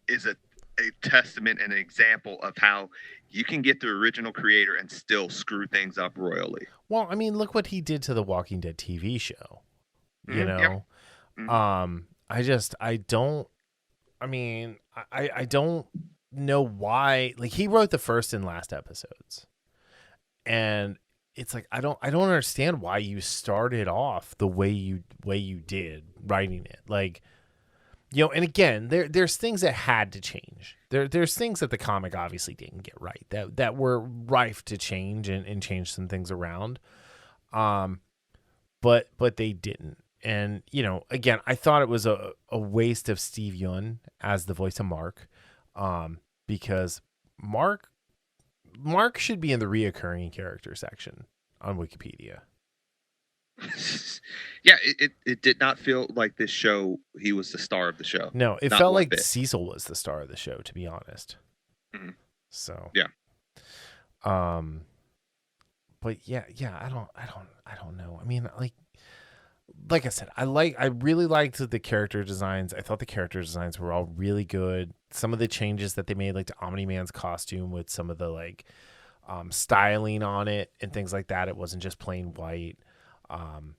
is a testament and an example of how you can get the original creator and still screw things up royally. Well, I mean, look what he did to the Walking Dead TV show. You know, yeah. Mm-hmm. I don't know why. Like, he wrote the first and last episodes, and it's like I don't understand why you started off the way you did writing it. Like, and again, there's things that had to change. There's things that the comic obviously didn't get right that were rife to change and change some things around. But they didn't. And, again, I thought it was a waste of Steve Yeun as the voice of Mark, because Mark should be in the reoccurring character section on Wikipedia. Yeah, it did not feel like this show. He was the star of the show. No, it Not felt one like bit. Cecil was the star of the show, to be honest. Mhm. So Yeah. um but yeah, I don't know. I mean, like I said, I really liked the character designs. I thought the character designs were all really good. Some of the changes that they made, like to Omni-Man's costume with some of the like styling on it and things like that. It wasn't just plain white. Um,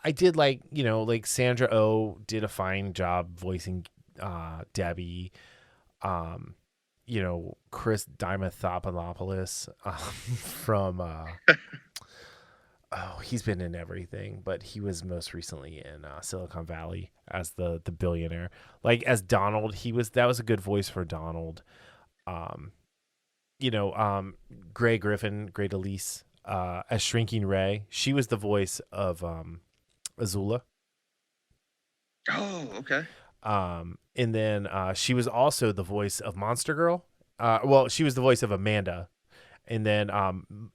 I did like, like Sandra Oh did a fine job voicing Debbie. Um, Chris Diamantopoulos from he's been in everything, but he was most recently in Silicon Valley as the billionaire. Like as Donald, that was a good voice for Donald. Um, Grey Delise, as Shrinking Ray. She was the voice of Azula. Oh, okay. And then she was also the voice of Monster Girl. Well, she was the voice of Amanda. And then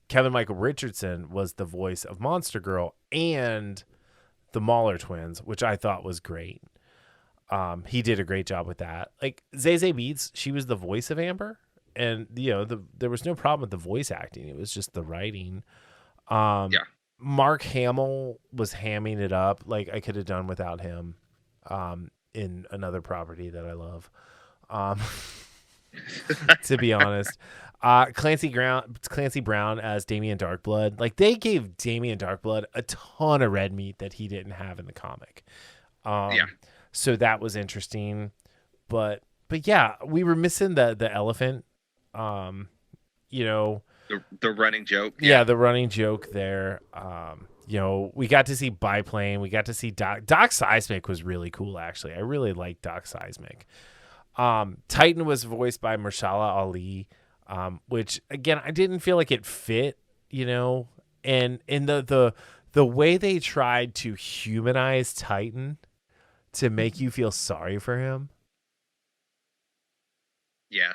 Kevin Michael Richardson was the voice of Monster Girl and the Mauler twins, which I thought was great. He did a great job with that. Like Zazie Beetz, she was the voice of Amber, and there was no problem with the voice acting. It was just the writing. Yeah. Mark Hamill was hamming it up. Like I could have done without him. In another property that I love. To be honest. Clancy Brown as Damian Darkblood. Like they gave Damian Darkblood a ton of red meat that he didn't have in the comic. Yeah. So that was interesting. But yeah, we were missing the elephant. The running joke. Yeah, the running joke there. We got to see Biplane. We got to see Doc Seismic was really cool, actually. I really liked Doc Seismic. Titan was voiced by Mahershala Ali, which again I didn't feel like it fit, and in the way they tried to humanize Titan to make you feel sorry for him. Yeah.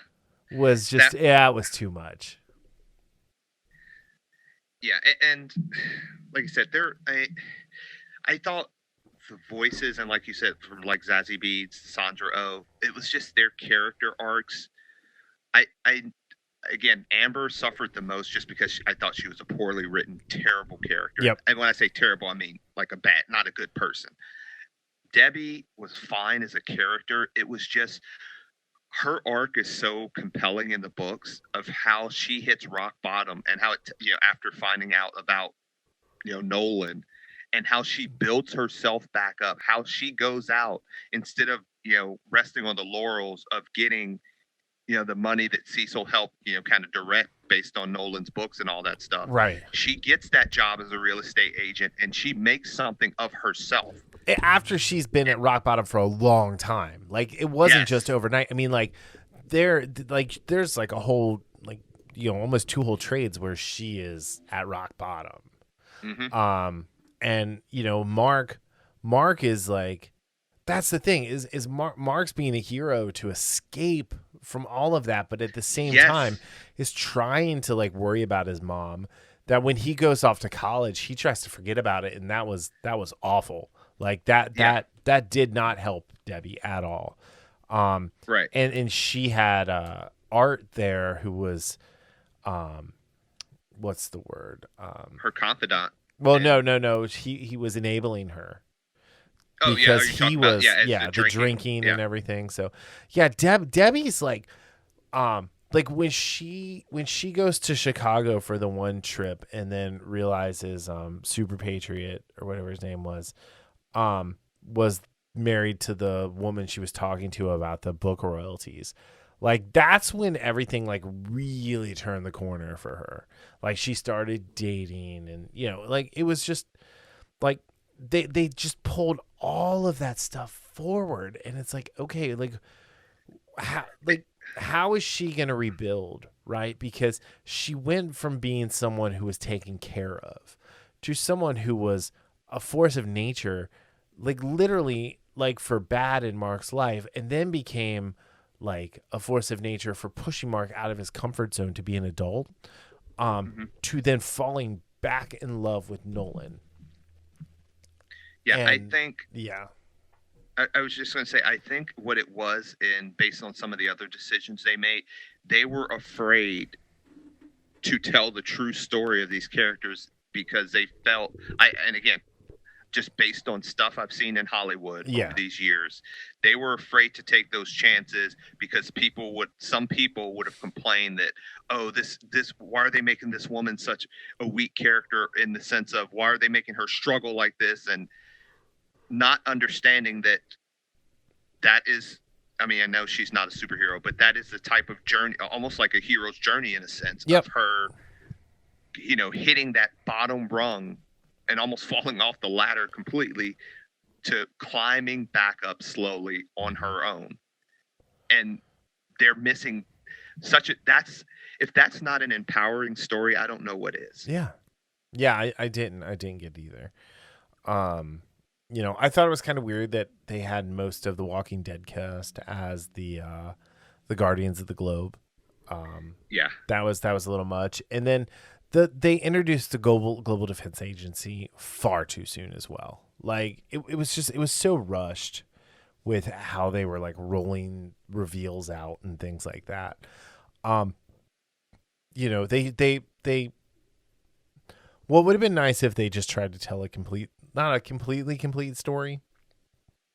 Was just it was too much. Yeah, and like I said, I thought the voices and like you said from like Zazie Beetz, Sandra Oh, it was just their character arcs. I again, Amber suffered the most just because I thought she was a poorly written, terrible character. Yep. And when I say terrible, I mean like not a good person. Debbie was fine as a character. It was just her arc is so compelling in the books of how she hits rock bottom and how it after finding out about Nolan and how she builds herself back up, how she goes out instead of resting on the laurels of getting the money that Cecil helped kind of direct based on Nolan's books and all that stuff. Right. She gets that job as a real estate agent and she makes something of herself after she's been at rock bottom for a long time. Like it wasn't just overnight. I mean, like there's like a whole almost 2 whole trades where she is at rock bottom. Mm-hmm. And Mark is like, that's the thing is Mark's being a hero to escape from all of that, but at the same time is trying to like worry about his mom, that when he goes off to college, he tries to forget about it. And that was awful. Like that did not help Debbie at all. Right. And she had Art there who was what's the word? Her confidant. Well, no. He was enabling her. Oh, because he was the drinking and everything. So yeah, Debbie's like when she goes to Chicago for the one trip and then realizes Super Patriot or whatever his name was married to the woman she was talking to about the book royalties. Like that's when everything like really turned the corner for her. Like she started dating and like it was just like they just pulled all of that stuff forward, and it's like, okay, like how is she gonna rebuild, right? Because she went from being someone who was taken care of to someone who was a force of nature, like literally like for bad in Mark's life, and then became like a force of nature for pushing Mark out of his comfort zone to be an adult, to then falling back in love with Nolan. Yeah, And, I think. Yeah. I was just going to say, I think what it was, and based on some of the other decisions they made, they were afraid to tell the true story of these characters because they felt, and again, just based on stuff I've seen in Hollywood over these years, they were afraid to take those chances because some people would have complained that, oh, why are they making this woman such a weak character, in the sense of why are they making her struggle like this, and not understanding that is, I mean, I know she's not a superhero, but that is the type of journey, almost like a hero's journey in a sense, of her, hitting that bottom rung and almost falling off the ladder completely to climbing back up slowly on her own. And they're missing if that's not an empowering story, I don't know what is. Yeah. Yeah, I didn't get it either. I thought it was kind of weird that they had most of the Walking Dead cast as the Guardians of the Globe. That was a little much. And then they introduced the Global Defense Agency far too soon as well. Like it was so rushed with how they were like rolling reveals out and things like that. They what would have been nice if they just tried to tell not a completely complete story,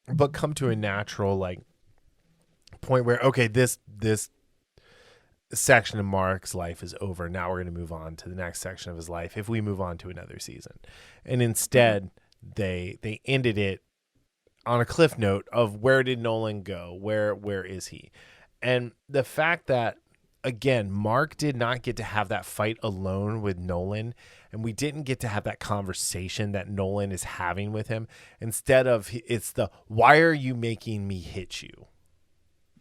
but come to a natural like point where, okay, this section of Mark's life is over. Now we're going to move on to the next section of his life if we move on to another season. And instead they ended it on a cliff note of where did Nolan go? Where is he? And the fact that, again, Mark did not get to have that fight alone with Nolan, and we didn't get to have that conversation that Nolan is having with him. Instead of, it's the, why are you making me hit you?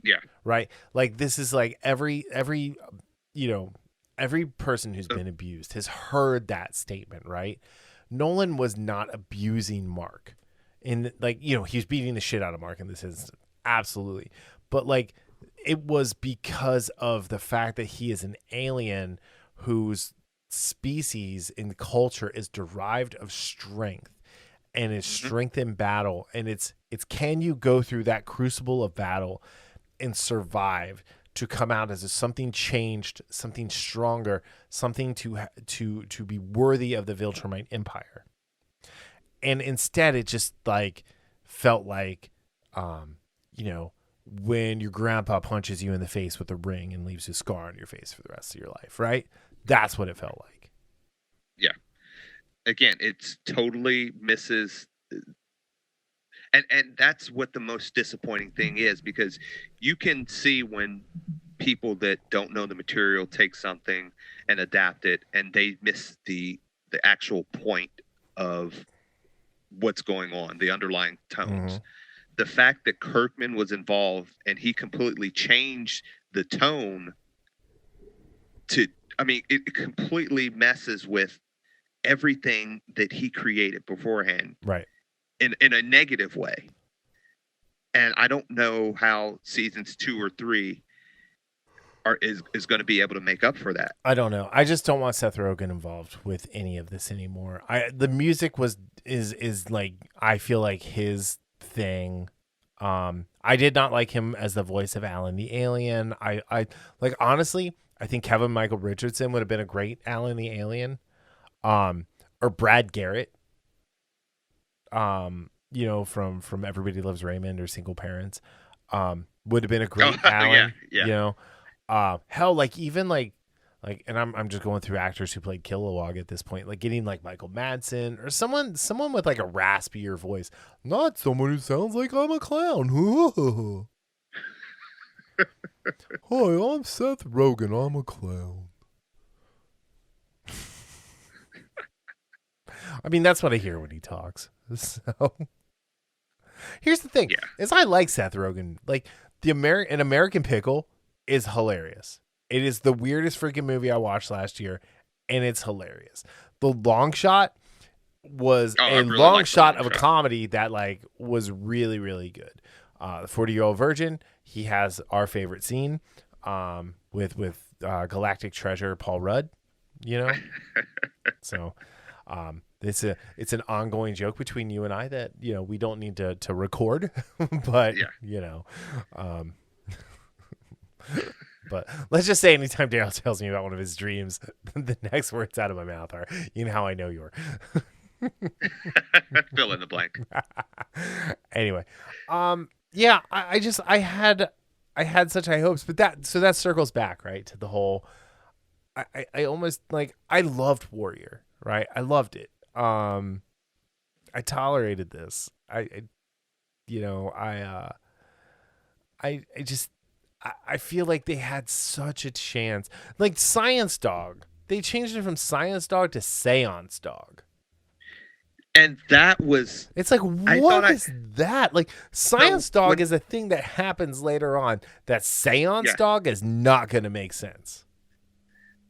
Yeah. Right? Like, this is like every person who's been abused has heard that statement, right? Nolan was not abusing Mark. And like, he was beating the shit out of Mark in this instance. Absolutely. But like, it was because of the fact that he is an alien whose species and culture is derived of strength and is strength in battle. And it's can you go through that crucible of battle and survive to come out as something changed, something stronger, something to be worthy of the Viltrumite Empire. And instead it just like felt like, when your grandpa punches you in the face with a ring and leaves a scar on your face for the rest of your life, right? That's what it felt like. Yeah. Again, it's totally misses. And that's what the most disappointing thing is, because you can see when people that don't know the material take something and adapt it and they miss the actual point of what's going on, the underlying tones. The fact that Kirkman was involved and he completely changed the tone it completely messes with everything that he created beforehand. Right. In a negative way. And I don't know how seasons 2 or 3 is going to be able to make up for that. I don't know. I just don't want Seth Rogen involved with any of this anymore. The music is like, I feel like his thing. I did not like him as the voice of Alan the Alien. I like, honestly, I think Kevin Michael Richardson would have been a great Alan the Alien. Or Brad Garrett. From Everybody Loves Raymond or Single Parents. Would have been a great Alan. Yeah. Hell, like even like and I'm just going through actors who played Kilowog at this point, like getting like Michael Madsen or someone with like a raspier voice, not someone who sounds like I'm a clown. Hi, I'm Seth Rogen. I'm a clown. I mean, that's what I hear when he talks. So here's the thing: is I like Seth Rogen. Like an American Pickle is hilarious. It is the weirdest freaking movie I watched last year, and it's hilarious. The Long Shot was a really long shot of a comedy that like was really, really good. The 40-Year-Old Virgin, he has our favorite scene with Galactic Treasure Paul Rudd, So It's an ongoing joke between you and I that we don't need to record, but um, but let's just say anytime Daryl tells me about one of his dreams, the next words out of my mouth are, "You know how I know you're." Fill in the blank. Anyway, yeah, I had such high hopes, but that circles back right to the whole. I almost I loved Warrior, right? I loved it. I tolerated this. I feel like they had such a chance. Like Science Dog, they changed it from Science Dog to Seance Dog. And that was... It's like, what is that? Like, Science Dog is a thing that happens later on. That Seance Dog is not going to make sense.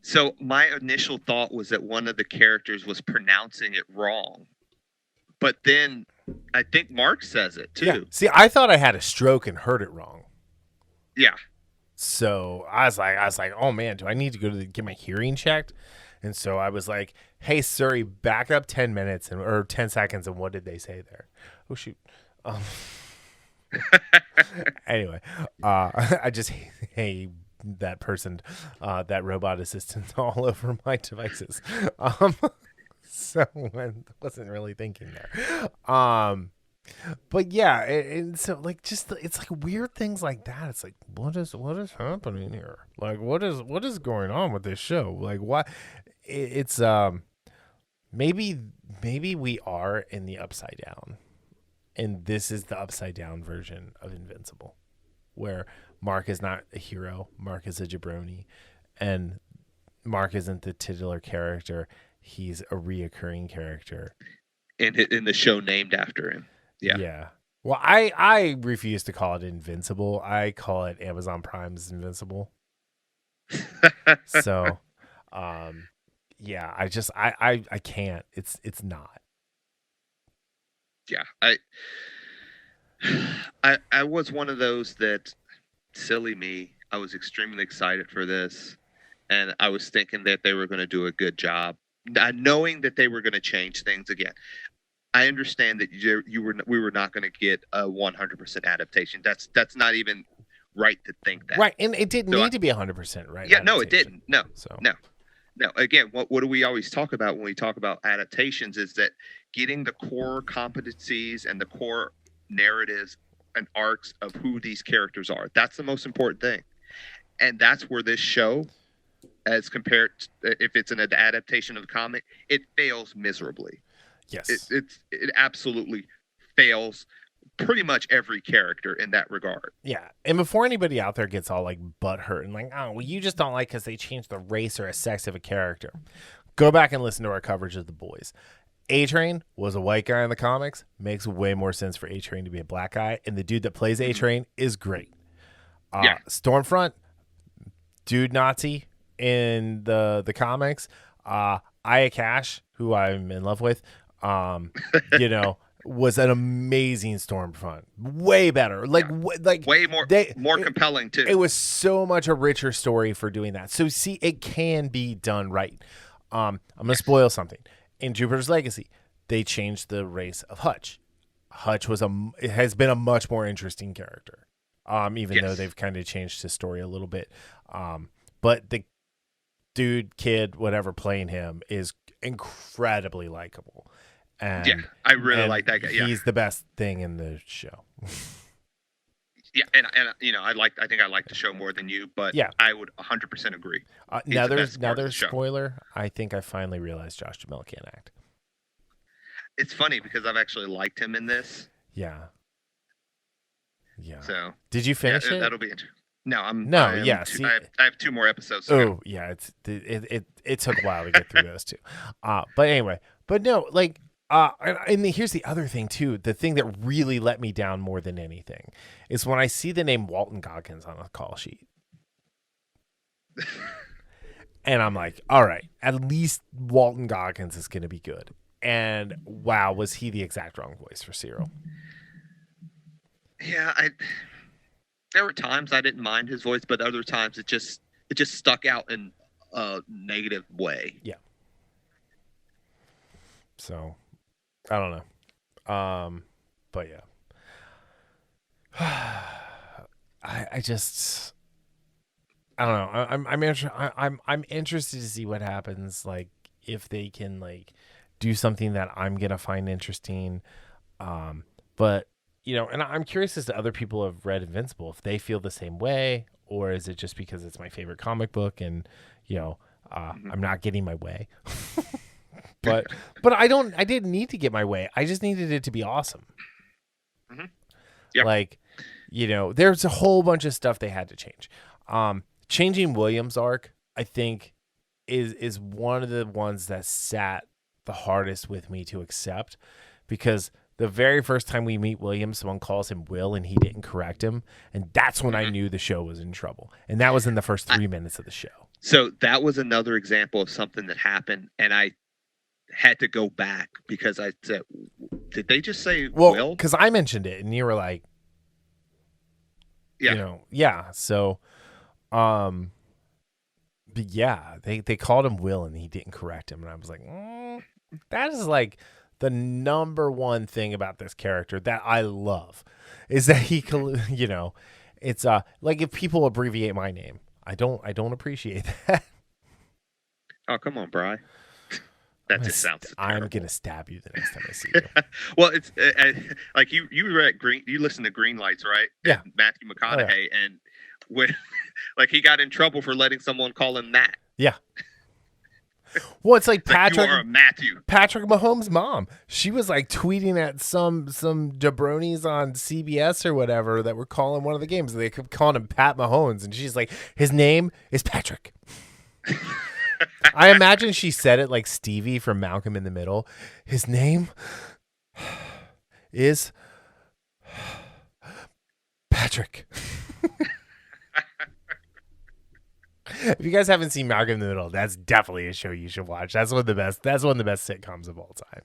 So my initial thought was that one of the characters was pronouncing it wrong. But then I think Mark says it, too. Yeah. See, I thought I had a stroke and heard it wrong. Yeah. So I was like, oh, man, do I need to go to get my hearing checked? And so I was like, hey, Siri, back up 10 minutes or 10 seconds. And what did they say there? Oh, shoot. Anyway, I just, hey, that person, that robot assistant all over my devices. So I wasn't really thinking there. But yeah, and so it's like weird things like that. It's like, what is happening here? Like, what is going on with this show? Like, what? It's maybe we are in the upside down, and this is the upside down version of Invincible, where Mark is not a hero, Mark is a jabroni, and Mark isn't the titular character, he's a reoccurring character in the show named after him. Yeah. Well, I refuse to call it Invincible. I call it Amazon Prime's Invincible. So, yeah, I can't. It's not. Yeah, I was one of those that, silly me, I was extremely excited for this, and I was thinking that they were going to do a good job, knowing that they were going to change things again. I understand that we were not going to get a 100% adaptation. That's not even right to think that. Right, and it didn't need to be 100% right. Yeah, no, it didn't. No. Again, what do we always talk about when we talk about adaptations is that getting the core competencies and the core narratives and arcs of who these characters are. That's the most important thing. And that's where this show, as compared to, if it's an adaptation of the comic, it fails miserably. Yes. It absolutely fails pretty much every character in that regard. Yeah. And before anybody out there gets all like butthurt and like, oh, well, you just don't like because they changed the race or a sex of a character, go back and listen to our coverage of The Boys. A-Train was a white guy in the comics. Makes way more sense for A-Train to be a black guy. And the dude that plays A-Train is great. Stormfront, dude Nazi in the comics. Aya Cash, who I'm in love with, was an amazing Stormfront. Way better. Way more compelling too. It was so much a richer story for doing that. So see, it can be done right. I'm going to spoil something. In Jupiter's Legacy, they changed the race of Hutch. Hutch has been a much more interesting character. Even though they've kind of changed his story a little bit. But the kid, whatever playing him is incredibly likable. And I really like that guy. Yeah. He's the best thing in the show. Yeah, and I think I like the show more than you, but yeah. I would 100% agree. Another spoiler, I think I finally realized Josh Duhamel can't act. It's funny because I've actually liked him in this. Yeah. So did you finish it? That'll be interesting. No, I have 2 more episodes. Oh, yeah, it took a while to get through those 2. But anyway, and here's the other thing too. The thing that really let me down more than anything is when I see the name Walton Goggins on a call sheet. And I'm like, all right, at least Walton Goggins is going to be good. And wow, was he the exact wrong voice for Cyril? Yeah, there were times I didn't mind his voice, but other times it just stuck out in a negative way. Yeah. So I don't know. But yeah. I just I don't know. I'm interested to see what happens. Like if they can like do something that I'm gonna find interesting. But and I'm curious as to other people who have read Invincible if they feel the same way, or is it just because it's my favorite comic book and I'm not getting my way. but I didn't need to get my way. I just needed it to be awesome. Mm-hmm. Yep. Like, there's a whole bunch of stuff they had to change. Changing Williams' arc, I think, is one of the ones that sat the hardest with me to accept, because the very first time we meet Williams, someone calls him Will and he didn't correct him, and that's when I knew the show was in trouble. And that was in the first 3 minutes of the show. So that was another example of something that happened, and I had to go back because I said, "Did they just say Will?" Because I mentioned it, and you were like, "Yeah, yeah." So, but yeah, they called him Will, and he didn't correct him, and I was like, that is like the number one thing about this character that I love, is that he, it's like if people abbreviate my name, I don't appreciate that. Oh, come on, Bri. That just sounds terrible. I'm gonna stab you the next time I see you. Well, it's like you were at Green. You listened to Green Lights, right? Yeah. And Matthew McConaughey, and when like he got in trouble for letting someone call him Matt. Yeah. Well, it's like Patrick. You are Matthew. Patrick Mahomes' mom. She was like tweeting at some jabronis on CBS or whatever that were calling one of the games. They kept calling him Pat Mahomes, and she's like, his name is Patrick. I imagine she said it like Stevie from Malcolm in the Middle. His name is Patrick. If you guys haven't seen Malcolm in the Middle, that's definitely a show you should watch. That's one of the best sitcoms of all time.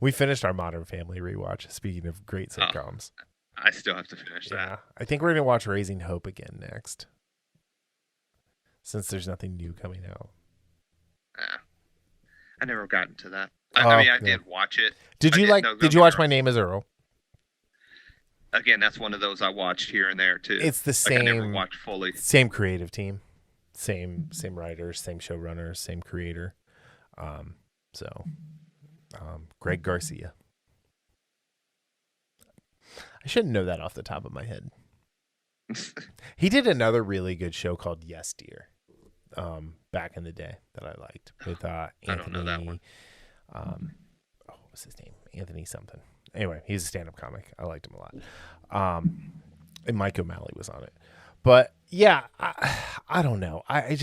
We finished our Modern Family rewatch. Speaking of great sitcoms, I still have to finish that. I think we're gonna watch Raising Hope again next, since there's nothing new coming out. I never got into that. I did watch it. Did you watch My Name Is Earl? Again, that's one of those I watched here and there too. It's the same. I never watched fully. Same creative team, same writers, same showrunners, same creator. Greg Garcia. I shouldn't know that off the top of my head. He did another really good show called Yes Dear, back in the day that I liked with Anthony. I don't know that one. What's his name? Anthony something. Anyway, he's a stand-up comic. I liked him a lot. And Mike O'Malley was on it. But yeah, I don't know. I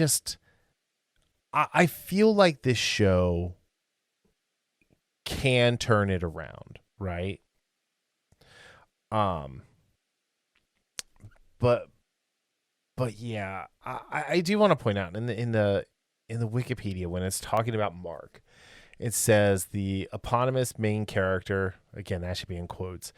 feel like this show can turn it around, right? But yeah, I do want to point out in the Wikipedia, when it's talking about Mark, it says the eponymous main character, again, that should be in quotes,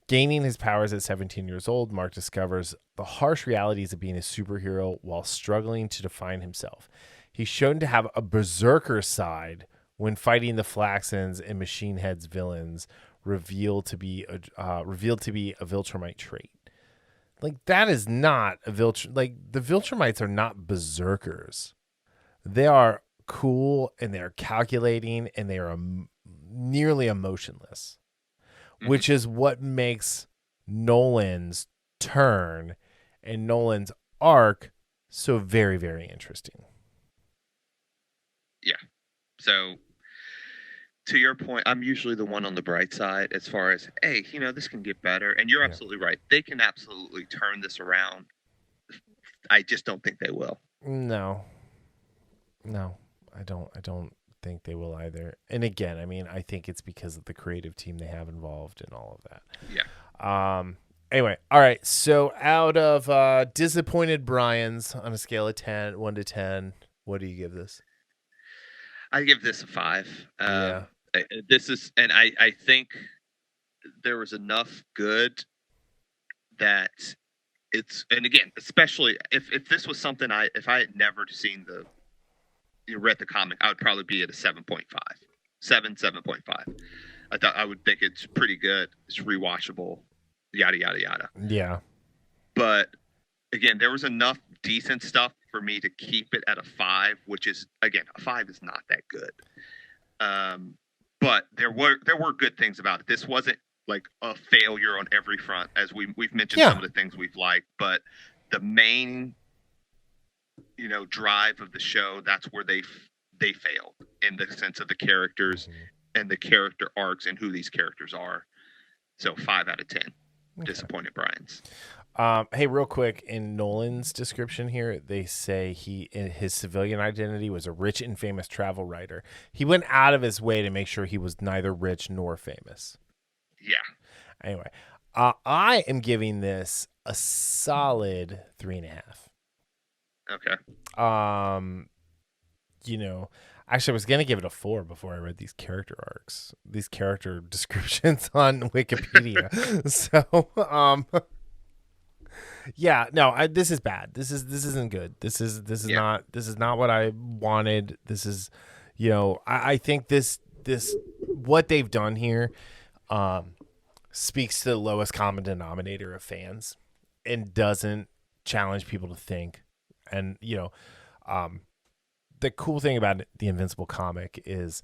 gaining his powers at 17 years old, Mark discovers the harsh realities of being a superhero while struggling to define himself. He's shown to have a berserker side when fighting the Flaxens and Machine Head's villains, revealed to be a Viltrumite trait. Like, that is not a like, the Viltrumites are not berserkers. They are cool, and they're calculating, and they are nearly emotionless, which is what makes Nolan's turn and Nolan's arc so very, very interesting. Yeah. So, to your point, I'm usually the one on the bright side as far as, hey, this can get better. And you're absolutely right. They can absolutely turn this around. I just don't think they will. No, I don't think they will either. And again, I mean, I think it's because of the creative team they have involved and all of that. Yeah. Anyway, all right. So out of disappointed Brian's on a scale of 1 to 10, what do you give this? I give this a 5. Yeah. This is, and I think there was enough good that it's, and again, especially if this was something if I had never seen you read the comic, I would probably be at a 7.5. 7.5. I would think it's pretty good. It's rewatchable, yada, yada, yada. Yeah. But again, there was enough decent stuff for me to keep it at a 5, which is, again, a 5 is not that good. But there were good things about it. This wasn't like a failure on every front, as we've mentioned some of the things we've liked, but the main, drive of the show, that's where they failed in the sense of the characters and the character arcs and who these characters are. So 5 out of 10. Okay. Disappointed Brian's. Hey, real quick, in Nolan's description here, they say his civilian identity was a rich and famous travel writer. He went out of his way to make sure he was neither rich nor famous. Yeah. Anyway, I am giving this a solid 3.5. Okay. Actually, I was gonna give it a 4 before I read these character arcs, these character descriptions on Wikipedia. So, yeah, no, this is bad. This isn't good. This is not what I wanted. This is, I think this what they've done here, speaks to the lowest common denominator of fans, and doesn't challenge people to think. And the cool thing about the Invincible comic is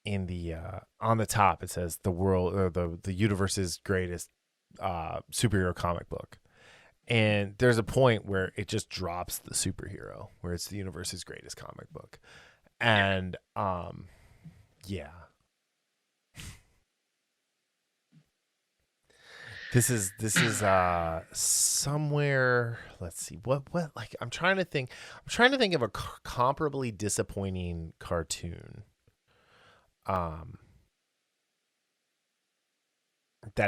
in the on the top it says the world, or the universe's greatest superhero comic book. And there's a point where it just drops the superhero, where it's the universe's greatest comic book. And yeah. This is somewhere, let's see, what like I'm trying to think of a comparably disappointing cartoon that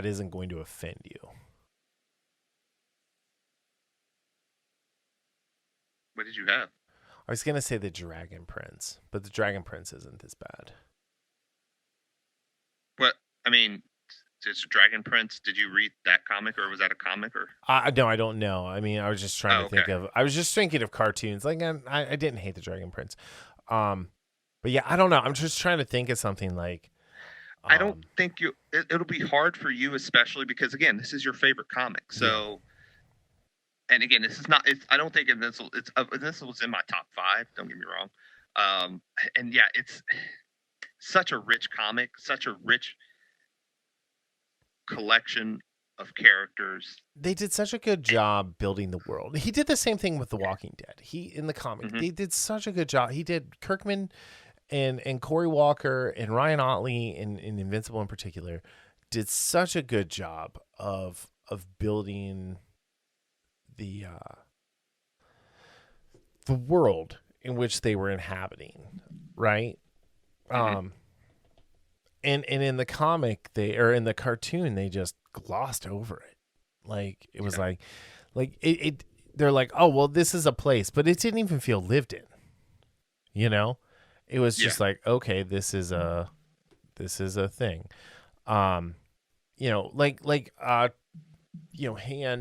isn't going to offend you. What did you have? I was going to say the Dragon Prince, but the Dragon Prince isn't this bad. What? I mean, it's Dragon Prince. Did you read that comic, or was that a comic? Or no, I don't know. I mean, I was just trying to think of. I was just thinking of cartoons. Like I didn't hate the Dragon Prince, but yeah, I don't know. I'm just trying to think of something like. I don't think it'll be hard for you, especially because again, this is your favorite comic. So. Yeah. And again, this is not. I don't think Invincible. Invincible was in my top 5. Don't get me wrong. And yeah, it's such a rich comic, such a rich collection of characters. They did such a good job building the world. He did the same thing with The Walking Dead. In the comic, they did such a good job. He did Kirkman and Cory Walker and Ryan Ottley in Invincible in particular did such a good job of building the world in which they were inhabiting, right? And in the comic in the cartoon they just glossed over it. Like it was like it they're like, oh well, this is a place, but it didn't even feel lived in. It was just like, okay, this is a thing. He and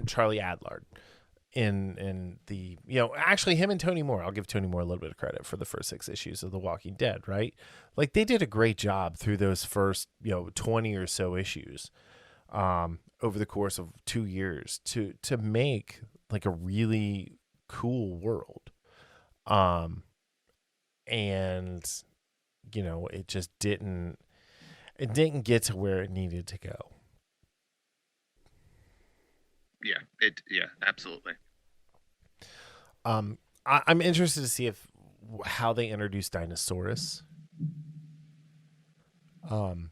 Charlie Adlard in the, actually him and Tony Moore. I'll give Tony Moore a little bit of credit for the first 6 issues of The Walking Dead, right? Like they did a great job through those first, 20 or so issues over the course of 2 years to make like a really cool world. And it just didn't get to where it needed to go. Yeah, absolutely. I'm interested to see how they introduce Dinosaurus. And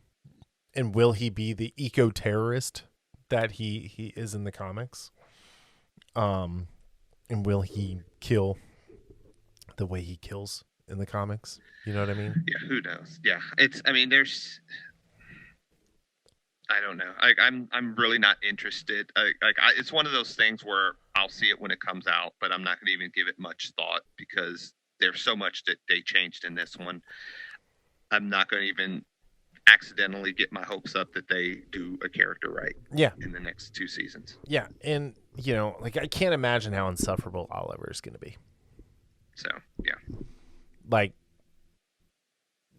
will he be the eco-terrorist that he is in the comics? And will he kill the way he kills in the comics? You know what I mean? Yeah, who knows? Yeah, I don't know. I'm really not interested. It's one of those things where I'll see it when it comes out, but I'm not going to even give it much thought because there's so much that they changed in this one. I'm not going to even accidentally get my hopes up that they do a character right. Yeah. In the next 2 seasons. Yeah, and I can't imagine how insufferable Oliver is going to be. So yeah. Like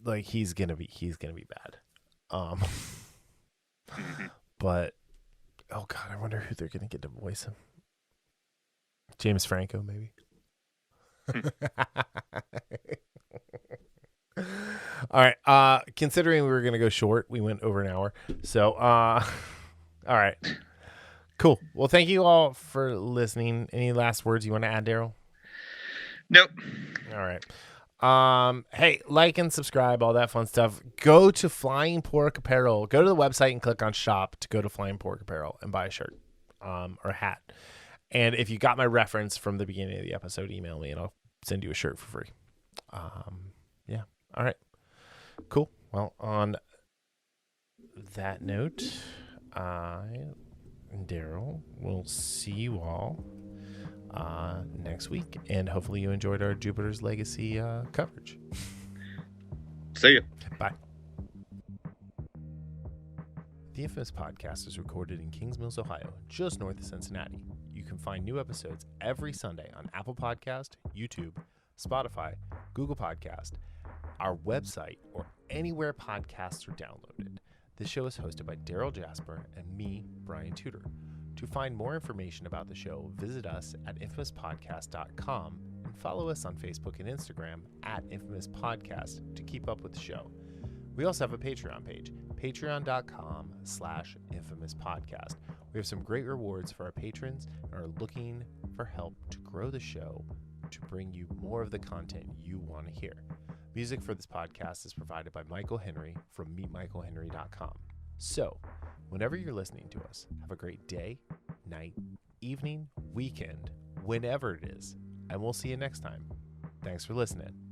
like he's gonna be bad. But oh god, I wonder who they're gonna get to voice him. James Franco, maybe. All right. Considering we were gonna go short, we went over an hour. So all right. Cool. Well, thank you all for listening. Any last words you want to add, Daryl? Nope. All right. Hey, like and subscribe, all that fun stuff. Go to Flying Pork Apparel. Go to the website and click on shop to go to Flying Pork Apparel and buy a shirt, or a hat. And if you got my reference from the beginning of the episode, email me and I'll send you a shirt for free. Yeah. All right. Cool. Well, on that note, I and Daryl will see you all next week, and hopefully you enjoyed our Jupiter's Legacy coverage. See ya. Bye. The Infamous Podcast is recorded in Kings Mills, Ohio, just north of Cincinnati. You can find new episodes every Sunday on Apple Podcast, YouTube, Spotify, Google Podcast, our website, or anywhere podcasts are downloaded. This show is hosted by Daryl Jasper and me, Brian Tudor. To find more information about the show, visit us at infamouspodcast.com and follow us on Facebook and Instagram at Infamous Podcast to keep up with the show. We also have a Patreon page, patreon.com/infamouspodcast. We have some great rewards for our patrons and are looking for help to grow the show to bring you more of the content you want to hear. Music for this podcast is provided by Michael Henry from meetmichaelhenry.com. So, whenever you're listening to us, have a great day, night, evening, weekend, whenever it is, and we'll see you next time. Thanks for listening.